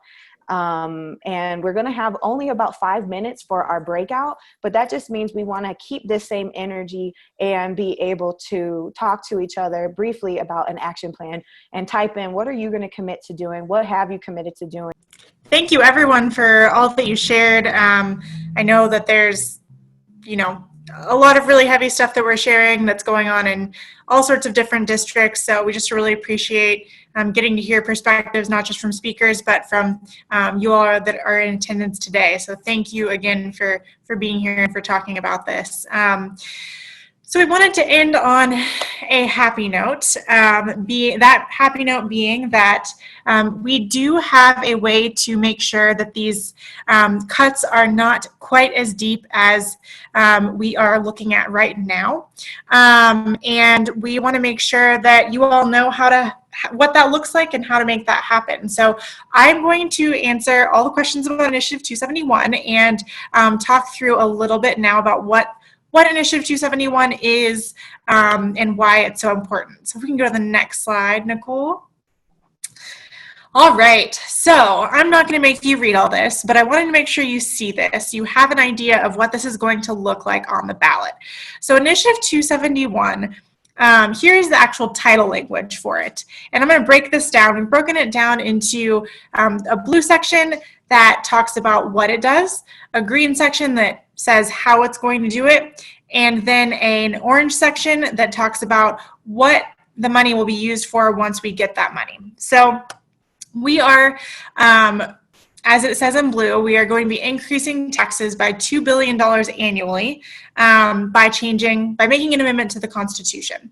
And we're going to have only about 5 minutes for our breakout, but that just means we want to keep this same energy and be able to talk to each other briefly about an action plan, and type in, what are you going to commit to doing? What have you committed to doing? Thank you, everyone, for all that you shared. I know that there's, a lot of really heavy stuff that we're sharing that's going on in all sorts of different districts. So we just really appreciate getting to hear perspectives, not just from speakers, but from you all that are in attendance today. So thank you again for being here and for talking about this. So we wanted to end on a happy note, being that we do have a way to make sure that these cuts are not quite as deep as we are looking at right now. And we want to make sure that you all know what that looks like and how to make that happen. So I'm going to answer all the questions about Initiative 271 and talk through a little bit now about what Initiative 271 is and why it's so important. So if we can go to the next slide, Nicole. All right, so I'm not going to make you read all this, but I wanted to make sure you see this. You have an idea of what this is going to look like on the ballot. So Initiative 271, here's the actual title language for it. And I'm going to break this down. We've broken it down into a blue section that talks about what it does, a green section that says how it's going to do it, and then an orange section that talks about what the money will be used for once we get that money. So We are, as it says in blue, we are going to be increasing taxes by $2 billion annually by making an amendment to the Constitution.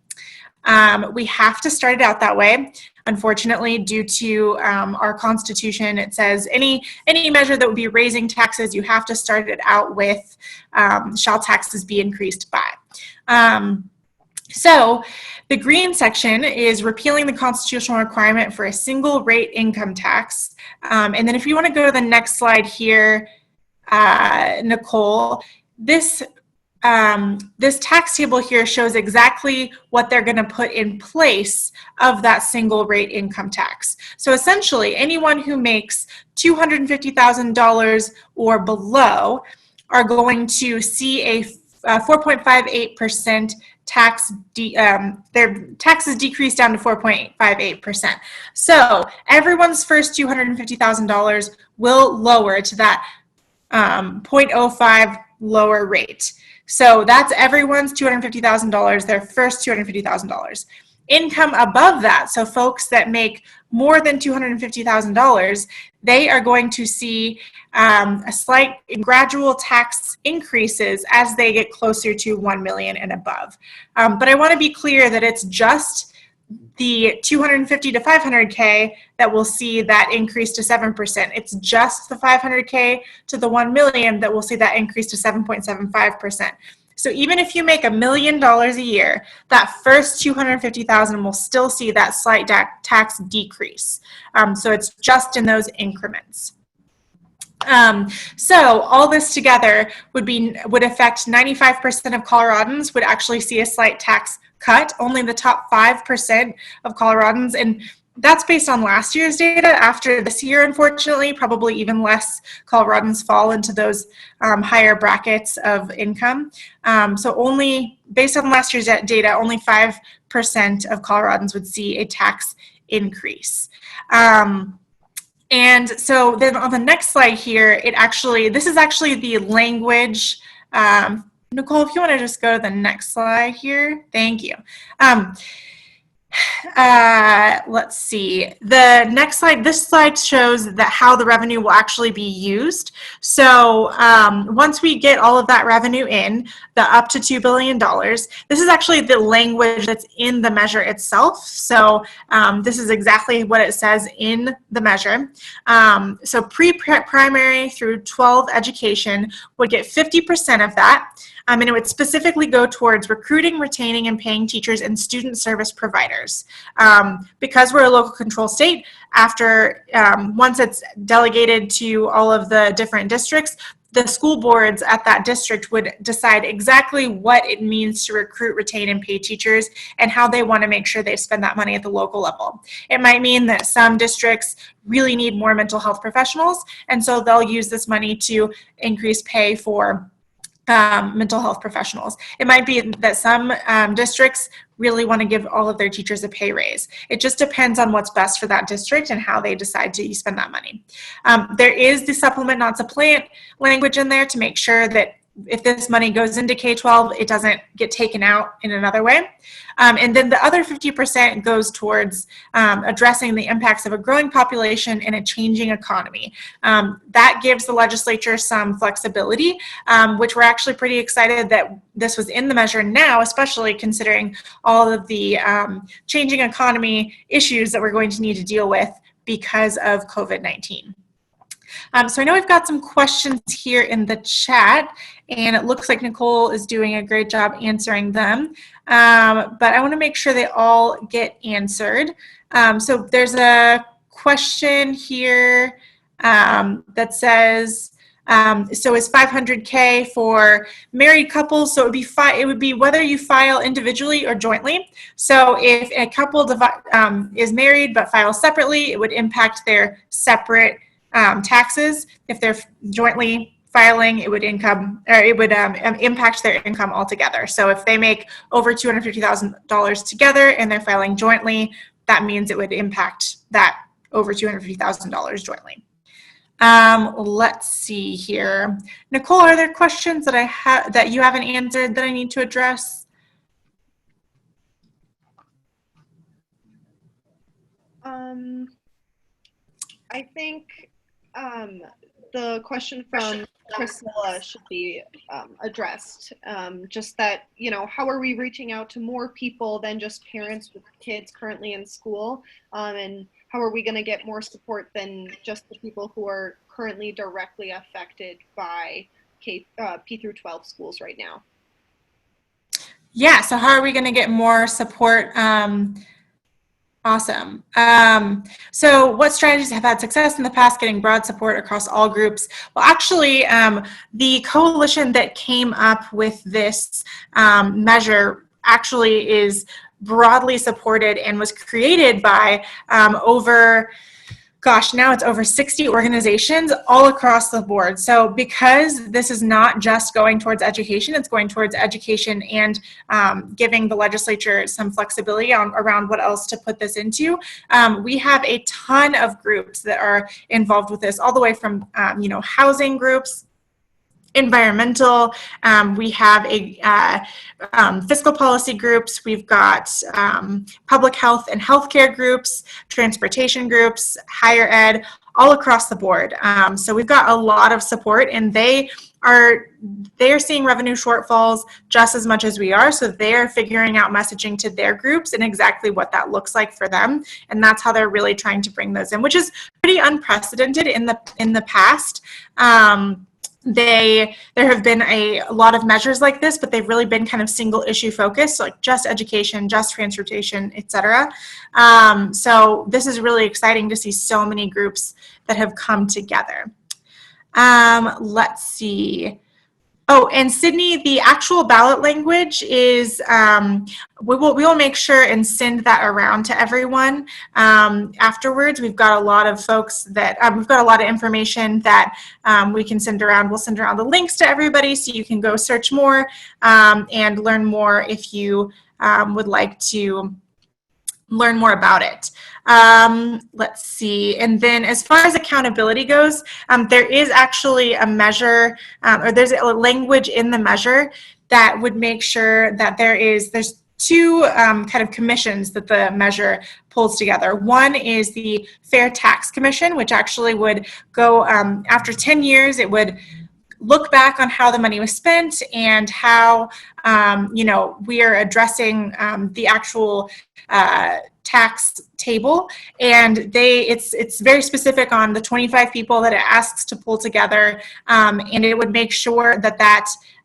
We have to start it out that way. Unfortunately, due to our Constitution, it says any measure that would be raising taxes, you have to start it out with shall taxes be increased by. So the green section is repealing the constitutional requirement for a single rate income tax. And then if you want to go to the next slide here, Nicole, this tax table here shows exactly what they're going to put in place of that single rate income tax. So essentially, anyone who makes $250,000 or below are going to see a 4.58% tax, their taxes decrease down to 4.58%. So everyone's first $250,000 will lower to that 0.05 lower rate. So that's everyone's $250,000, their first $250,000. Income above that, so folks that make more than $250,000, they are going to see a slight gradual tax increases as they get closer to 1 million and above. But I want to be clear that it's just the 250 to 500K that will see that increase to 7%. It's just the 500K to the 1 million that will see that increase to 7.75%. So even if you make $1 million a year, that first 250,000 will still see that slight tax decrease. So it's just in those increments. So all this together would affect 95% of Coloradans would actually see a slight tax cut. Only the top 5% of Coloradans, and that's based on last year's data. After this year, unfortunately, probably even less Coloradans fall into those higher brackets of income. So only based on last year's data, only 5% of Coloradans would see a tax increase. And so then on the next slide here, this is actually the language. Nicole, if you want to just go to the next slide here. Thank you. Let's see. The next slide, this slide shows that how the revenue will actually be used. So once we get all of that revenue in, the up to $2 billion, this is actually the language that's in the measure itself. So this is exactly what it says in the measure. So pre-primary through 12 education would get 50% of that. And it would specifically go towards recruiting, retaining, and paying teachers and student service providers. Because we're a local control state, after once it's delegated to all of the different districts, the school boards at that district would decide exactly what it means to recruit, retain, and pay teachers and how they want to make sure they spend that money at the local level. It might mean that some districts really need more mental health professionals, and so they'll use this money to increase pay for mental health professionals. It might be that some districts really want to give all of their teachers a pay raise. It just depends on what's best for that district and how they decide to spend that money. There is the supplement not supplant language in there to make sure that if this money goes into K-12, it doesn't get taken out in another way. And then the other 50% goes towards addressing the impacts of a growing population and a changing economy. That gives the legislature some flexibility, which we're actually pretty excited that this was in the measure now, especially considering all of the changing economy issues that we're going to need to deal with because of COVID-19. So I know we've got some questions here in the chat, and it looks like Nicole is doing a great job answering them, but I want to make sure they all get answered. So there's a question here that says, so is 500K for married couples? So it would be whether you file individually or jointly. So if a couple is married but files separately, it would impact their separate taxes. If they're jointly filing, it would impact their income altogether. So if they make over $250,000 together and they're filing jointly, that means it would impact that over $250,000 jointly. Let's see here. Nicole, are there questions that that you haven't answered that I need to address? I think the question from Priscilla should be addressed. Just that, how are we reaching out to more people than just parents with kids currently in school? And how are we going to get more support than just the people who are currently directly affected by P through 12 schools right now? Yeah, so how are we going to get more support? Awesome. So what strategies have had success in the past getting broad support across all groups? Well, actually, the coalition that came up with this measure actually is broadly supported and was created by now it's over 60 organizations all across the board. So because this is not just going towards education, it's going towards education and giving the legislature some flexibility around what else to put this into. We have a ton of groups that are involved with this, all the way from housing groups, environmental, we have a fiscal policy groups, we've got public health and healthcare groups, transportation groups, higher ed, all across the board. So we've got a lot of support, and they are seeing revenue shortfalls just as much as we are. So they're figuring out messaging to their groups and exactly what that looks like for them. And that's how they're really trying to bring those in, which is pretty unprecedented in the past. There have been a lot of measures like this, but they've really been kind of single issue focused, like just education, just transportation, etc. So this is really exciting to see so many groups that have come together. Let's see. Oh, and Sydney, the actual ballot language is, we will make sure and send that around to everyone afterwards. We've got a lot of folks that, we've got a lot of information that we can send around. We'll send around the links to everybody so you can go search more and learn more if you would like to learn more about it. Let's see. And then as far as accountability goes, there is actually a measure, or there's a language in the measure that would make sure that there's two kind of commissions that the measure pulls together. One is the Fair Tax Commission, which actually would go, after 10 years, it would look back on how the money was spent and how, we are addressing the actual tax table, and it's very specific on the 25 people that it asks to pull together, and it would make sure that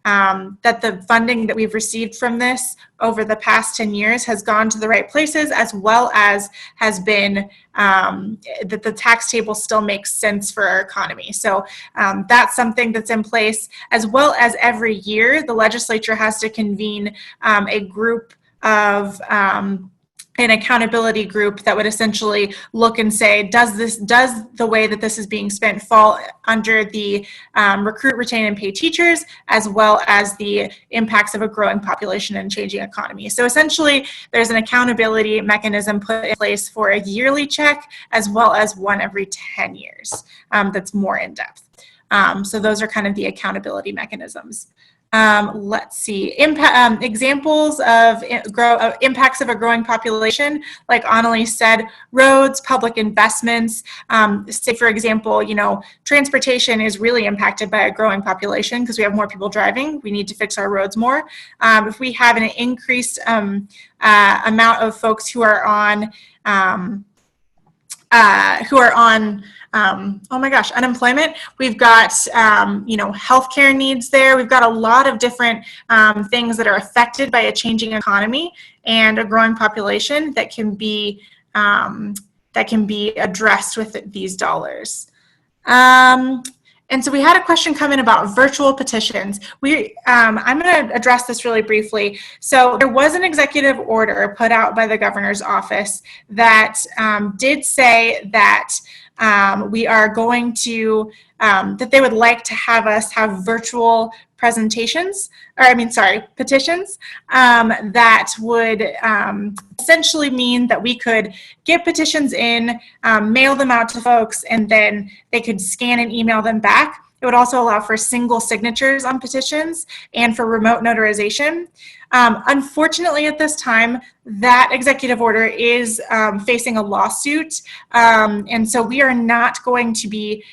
the funding that we've received from this over the past 10 years has gone to the right places, as well as has been that the tax table still makes sense for our economy. So that's something that's in place, as well as every year the legislature has to convene a group of an accountability group that would essentially look and say, does the way that this is being spent fall under the recruit, retain, and pay teachers, as well as the impacts of a growing population and changing economy. So essentially, there's an accountability mechanism put in place for a yearly check, as well as one every 10 years that's more in depth. So those are kind of the accountability mechanisms. Let's see, examples of impacts of a growing population, like Annalie said, roads, public investments. Say, for example, transportation is really impacted by a growing population because we have more people driving. We need to fix our roads more. If we have an increased amount of folks who are on unemployment. We've got, healthcare needs there. We've got a lot of different things that are affected by a changing economy and a growing population that can be addressed with these dollars. And so we had a question come in about virtual petitions. I'm going to address this really briefly. So there was an executive order put out by the governor's office that did say that we are going to, that they would like to have us have virtual petitions that would essentially mean that we could get petitions in, mail them out to folks, and then they could scan and email them back. It would also allow for single signatures on petitions and for remote notarization. Unfortunately, at this time, that executive order is facing a lawsuit, and so we are not going to be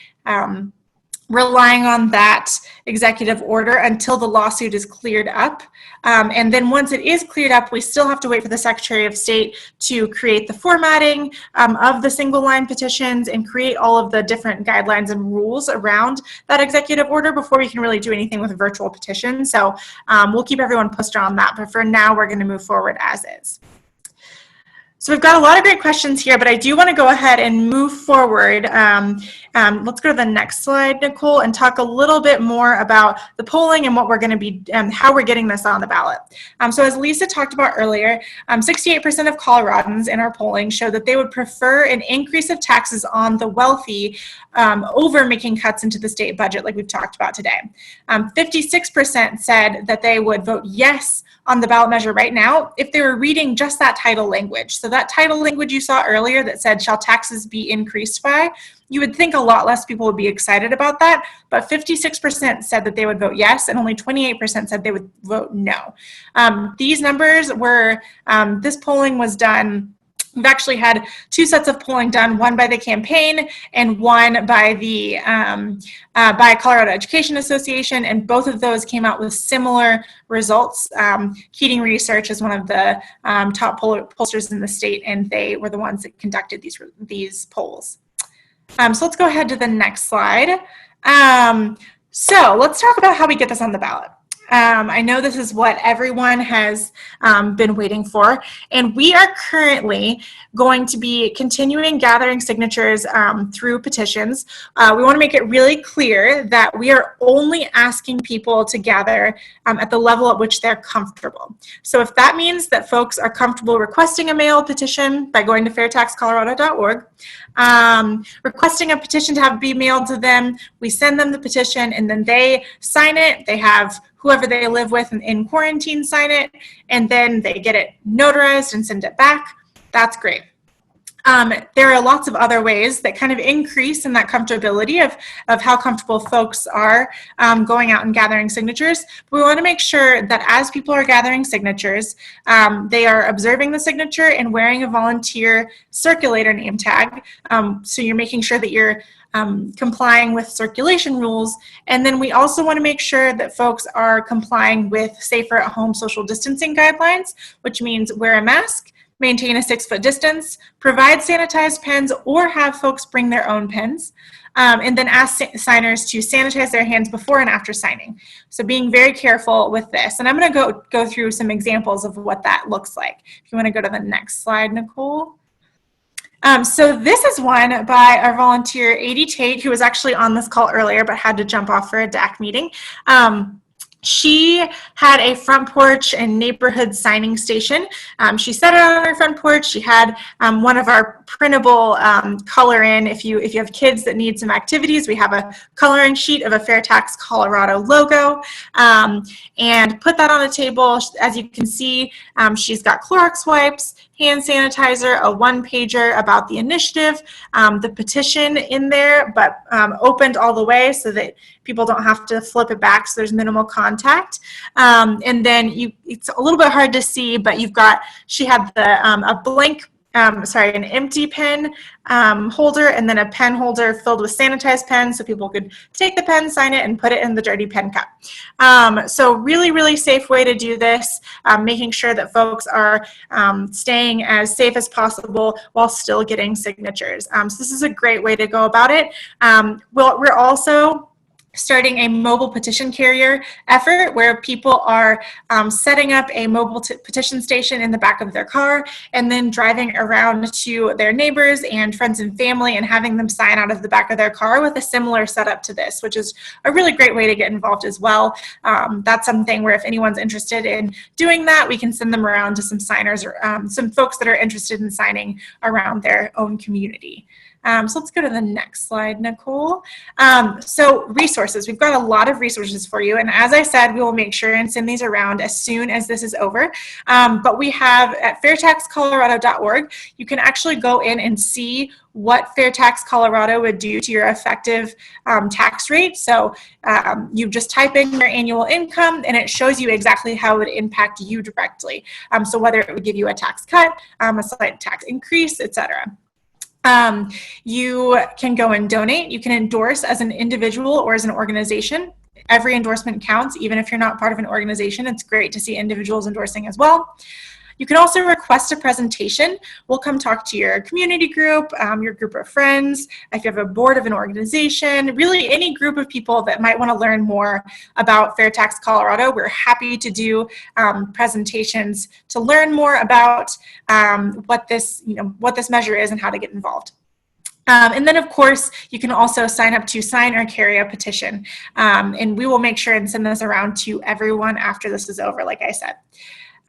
relying on that executive order until the lawsuit is cleared up. And then once it is cleared up, we still have to wait for the Secretary of State to create the formatting of the single line petitions and create all of the different guidelines and rules around that executive order before we can really do anything with virtual petitions. So we'll keep everyone posted on that, but for now, we're going to move forward as is. So we've got a lot of great questions here, but I do want to go ahead and move forward. Let's go to the next slide, Nicole, and talk a little bit more about the polling and what we're going to be, how we're getting this on the ballot. So as Lisa talked about earlier, 68% of Coloradans in our polling show that they would prefer an increase of taxes on the wealthy over making cuts into the state budget like we've talked about today. 56% said that they would vote yes on the ballot measure right now if they were reading just that title language. So that title language you saw earlier that said, shall taxes be increased by, you would think a lot less people would be excited about that, but 56% said that they would vote yes, and only 28% said they would vote no. These numbers were, this polling was done. We've actually had two sets of polling done, one by the campaign and one by the by Colorado Education Association, and both of those came out with similar results. Keating Research is one of the top pollsters in the state, and they were the ones that conducted these polls. So let's go ahead to the next slide. So let's talk about how we get this on the ballot. I know this is what everyone has been waiting for, and we are currently going to be continuing gathering signatures through petitions. We want to make it really clear that we are only asking people to gather at the level at which they're comfortable. So if that means that folks are comfortable requesting a mail petition by going to fairtaxcolorado.org, requesting a petition to have it be mailed to them, we send them the petition and then they sign it, they have whoever they live with in quarantine sign it, and then they get it notarized and send it back. That's great. There are lots of other ways that kind of increase in that comfortability of how comfortable folks are going out and gathering signatures. But we want to make sure that as people are gathering signatures, they are observing the signature and wearing a volunteer circulator name tag. So you're making sure that you're complying with circulation rules. And then we also want to make sure that folks are complying with safer at home social distancing guidelines, which means wear a mask, maintain a 6-foot distance, provide sanitized pens, or have folks bring their own pens, and then ask signers to sanitize their hands before and after signing. So being very careful with this. And I'm going to go through some examples of what that looks like. If you want to go to the next slide, Nicole. So this is one by our volunteer, Adie Tate, who was actually on this call earlier but had to jump off for a DAC meeting. She had a front porch and neighborhood signing station. She set it on her front porch. She had one of our printable color in. If you have kids that need some activities, we have a coloring sheet of a Fair Tax Colorado logo, and put that on a table. As you can see, she's got Clorox wipes, hand sanitizer, a one-pager about the initiative, the petition in there, but opened all the way so that people don't have to flip it back, so there's minimal contact. And then it's a little bit hard to see, but she had a blank, an empty pen holder, and then a pen holder filled with sanitized pens so people could take the pen, sign it, and put it in the dirty pen cup. So really, really safe way to do this, making sure that folks are staying as safe as possible while still getting signatures. So this is a great way to go about it. We're also starting a mobile petition carrier effort where people are setting up a mobile petition station in the back of their car and then driving around to their neighbors and friends and family and having them sign out of the back of their car with a similar setup to this, which is a really great way to get involved as well. That's something where if anyone's interested in doing that, we can send them around to some signers or some folks that are interested in signing around their own community. So let's go to the next slide, Nicole. So resources, we've got a lot of resources for you. And as I said, we will make sure and send these around as soon as this is over. But we have at fairtaxcolorado.org, you can actually go in and see what Fair Tax Colorado would do to your effective tax rate. So you just type in your annual income and it shows you exactly how it would impact you directly. So whether it would give you a tax cut, a slight tax increase, etc. You can go and donate. You can endorse as an individual or as an organization. Every endorsement counts, even if you're not part of an organization. It's great to see individuals endorsing as well. You can also request a presentation. We'll come talk to your community group, your group of friends, if you have a board of an organization, really any group of people that might want to learn more about Fair Tax Colorado. We're happy to do presentations to learn more about what this measure is and how to get involved. And then, of course, you can also sign up to sign or carry a petition. And we will make sure and send this around to everyone after this is over, like I said.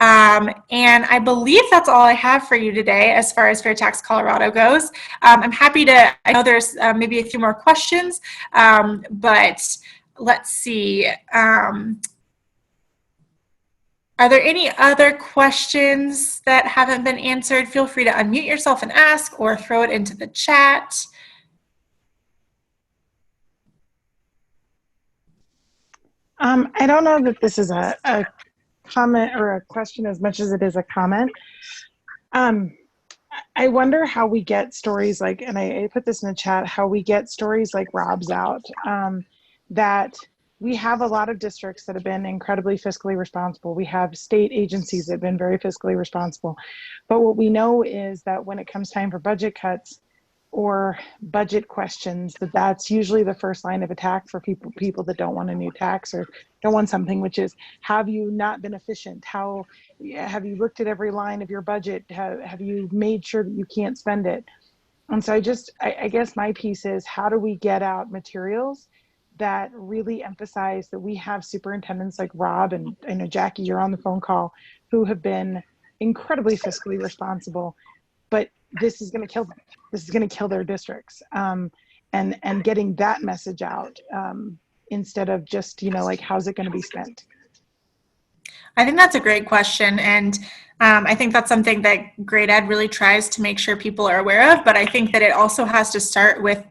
And I believe that's all I have for you today as far as Fair Tax Colorado goes. I'm happy to, I know there's maybe a few more questions, but let's see. Are there any other questions that haven't been answered? Feel free to unmute yourself and ask or throw it into the chat. I don't know that this is a comment or a question as much as it is a comment. I wonder how we get stories like, and I put this in the chat, how we get stories like Rob's out, that we have a lot of districts that have been incredibly fiscally responsible. We have state agencies that have been very fiscally responsible. But what we know is that when it comes time for budget cuts or budget questions, that's usually the first line of attack for people that don't want a new tax or don't want something, which is, have you not been efficient? How have you looked at every line of your budget? Have you made sure that you can't spend it? And so I guess my piece is, how do we get out materials that really emphasize that we have superintendents like Rob, and I know Jackie, you're on the phone call, who have been incredibly fiscally responsible, but this is going to kill them. This is going to kill their districts. And getting that message out instead of just, like, how's it going to be spent? I think that's a great question. And I think that's something that Great Ed really tries to make sure people are aware of. But I think that it also has to start with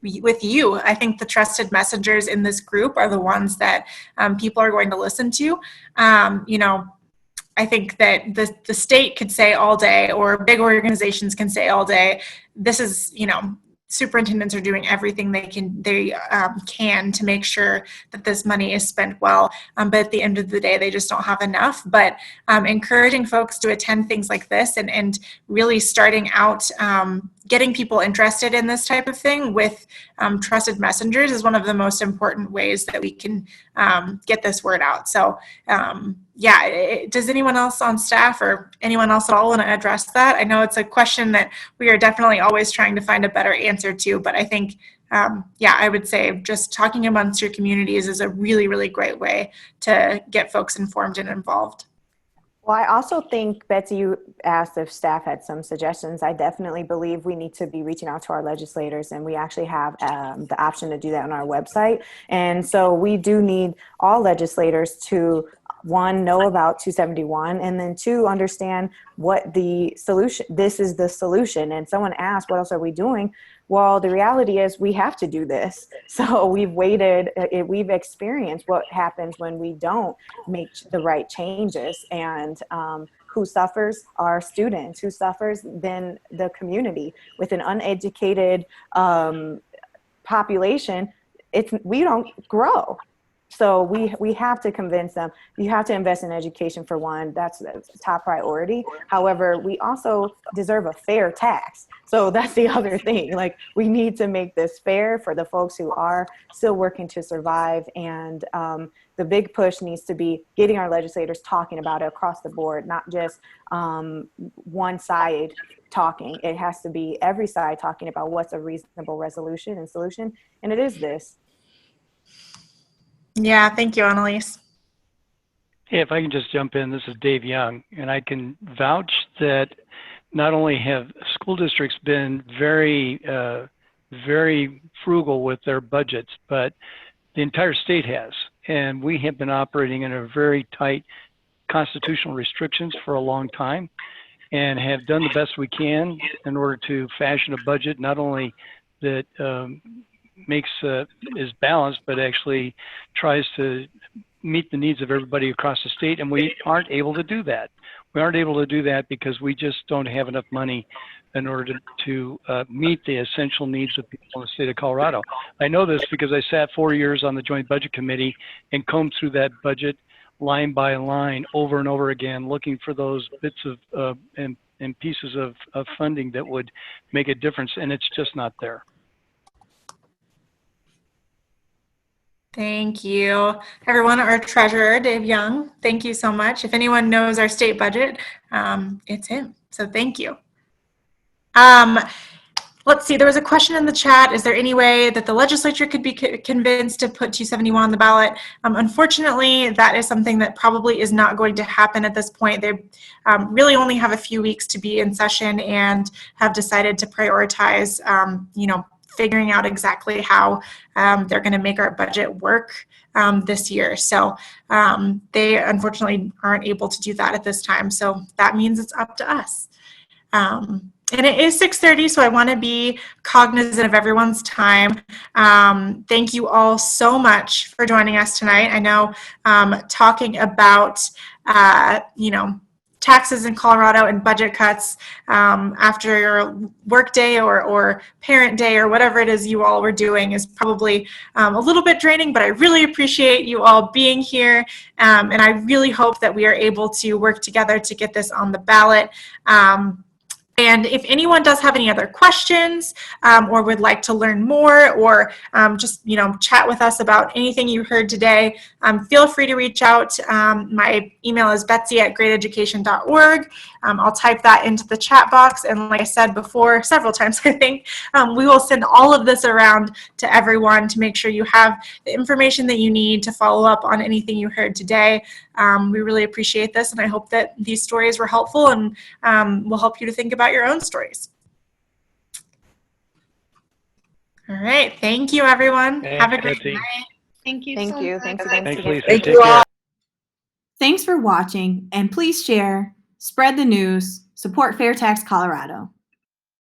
you. I think the trusted messengers in this group are the ones that people are going to listen to. I think that the state could say all day, or big organizations can say all day, this is, superintendents are doing everything they can to make sure that this money is spent well. But at the end of the day, they just don't have enough. But encouraging folks to attend things like this and really starting out getting people interested in this type of thing with trusted messengers is one of the most important ways that we can get this word out. So does anyone else on staff or anyone else at all want to address that? I know it's a question that we are definitely always trying to find a better answer to, but I think, I would say just talking amongst your communities is a really, really great way to get folks informed and involved. Well, I also think, Betsy, you asked if staff had some suggestions. I definitely believe we need to be reaching out to our legislators, and we actually have the option to do that on our website. And so we do need all legislators to, one, know about 271, and then two, understand what the solution, this is the solution. And someone asked, what else are we doing? Well, the reality is we have to do this. So we've waited, we've experienced what happens when we don't make the right changes. And who suffers are students. Who suffers? Then the community. With an uneducated population, we don't grow. So we have to convince them. You have to invest in education, for one. That's the top priority. However, we also deserve a fair tax. So that's the other thing. Like, we need to make this fair for the folks who are still working to survive. And the big push needs to be getting our legislators talking about it across the board, not just one side talking. It has to be every side talking about what's a reasonable resolution and solution. And it is this. Yeah, thank you, Annalise. Hey, if I can just jump in, this is Dave Young, and I can vouch that not only have school districts been very frugal with their budgets, but the entire state has. And we have been operating in a very tight constitutional restrictions for a long time, and have done the best we can in order to fashion a budget not only that is balanced, but actually tries to meet the needs of everybody across the state. And we aren't able to do that. We aren't able to do that because we just don't have enough money in order to meet the essential needs of people in the state of Colorado. I know this because I sat 4 years on the Joint Budget Committee and combed through that budget line by line over and over again, looking for those bits of and pieces of funding that would make a difference, and it's just not there. Thank you, everyone. Our treasurer, Dave Young, thank you so much. If anyone knows our state budget, it's him. So thank you. Let's see, there was a question in the chat. Is there any way that the legislature could be convinced to put 271 on the ballot? Unfortunately, that is something that probably is not going to happen at this point. They really only have a few weeks to be in session and have decided to prioritize, figuring out exactly how they're going to make our budget work this year. So they unfortunately aren't able to do that at this time. So that means it's up to us. And it is 6:30, so I want to be cognizant of everyone's time. Thank you all so much for joining us tonight. I know talking about, taxes in Colorado and budget cuts after your work day or parent day or whatever it is you all were doing is probably a little bit draining, but I really appreciate you all being here. And I really hope that we are able to work together to get this on the ballot. And if anyone does have any other questions or would like to learn more or just, chat with us about anything you heard today, feel free to reach out. My email is betsy@greateducation.org. I'll type that into the chat box. And like I said before, several times, I think, we will send all of this around to everyone to make sure you have the information that you need to follow up on anything you heard today. We really appreciate this, and I hope that these stories were helpful and will help you to think about your own stories. All right. Thank you, everyone. Thanks, Have a great Betsy. night. Thank you. Thank so you. much. Thanks Thanks, again. Lisa. Thank Take you care. all. Thanks for watching, and please share, spread the news, support Fair Tax Colorado.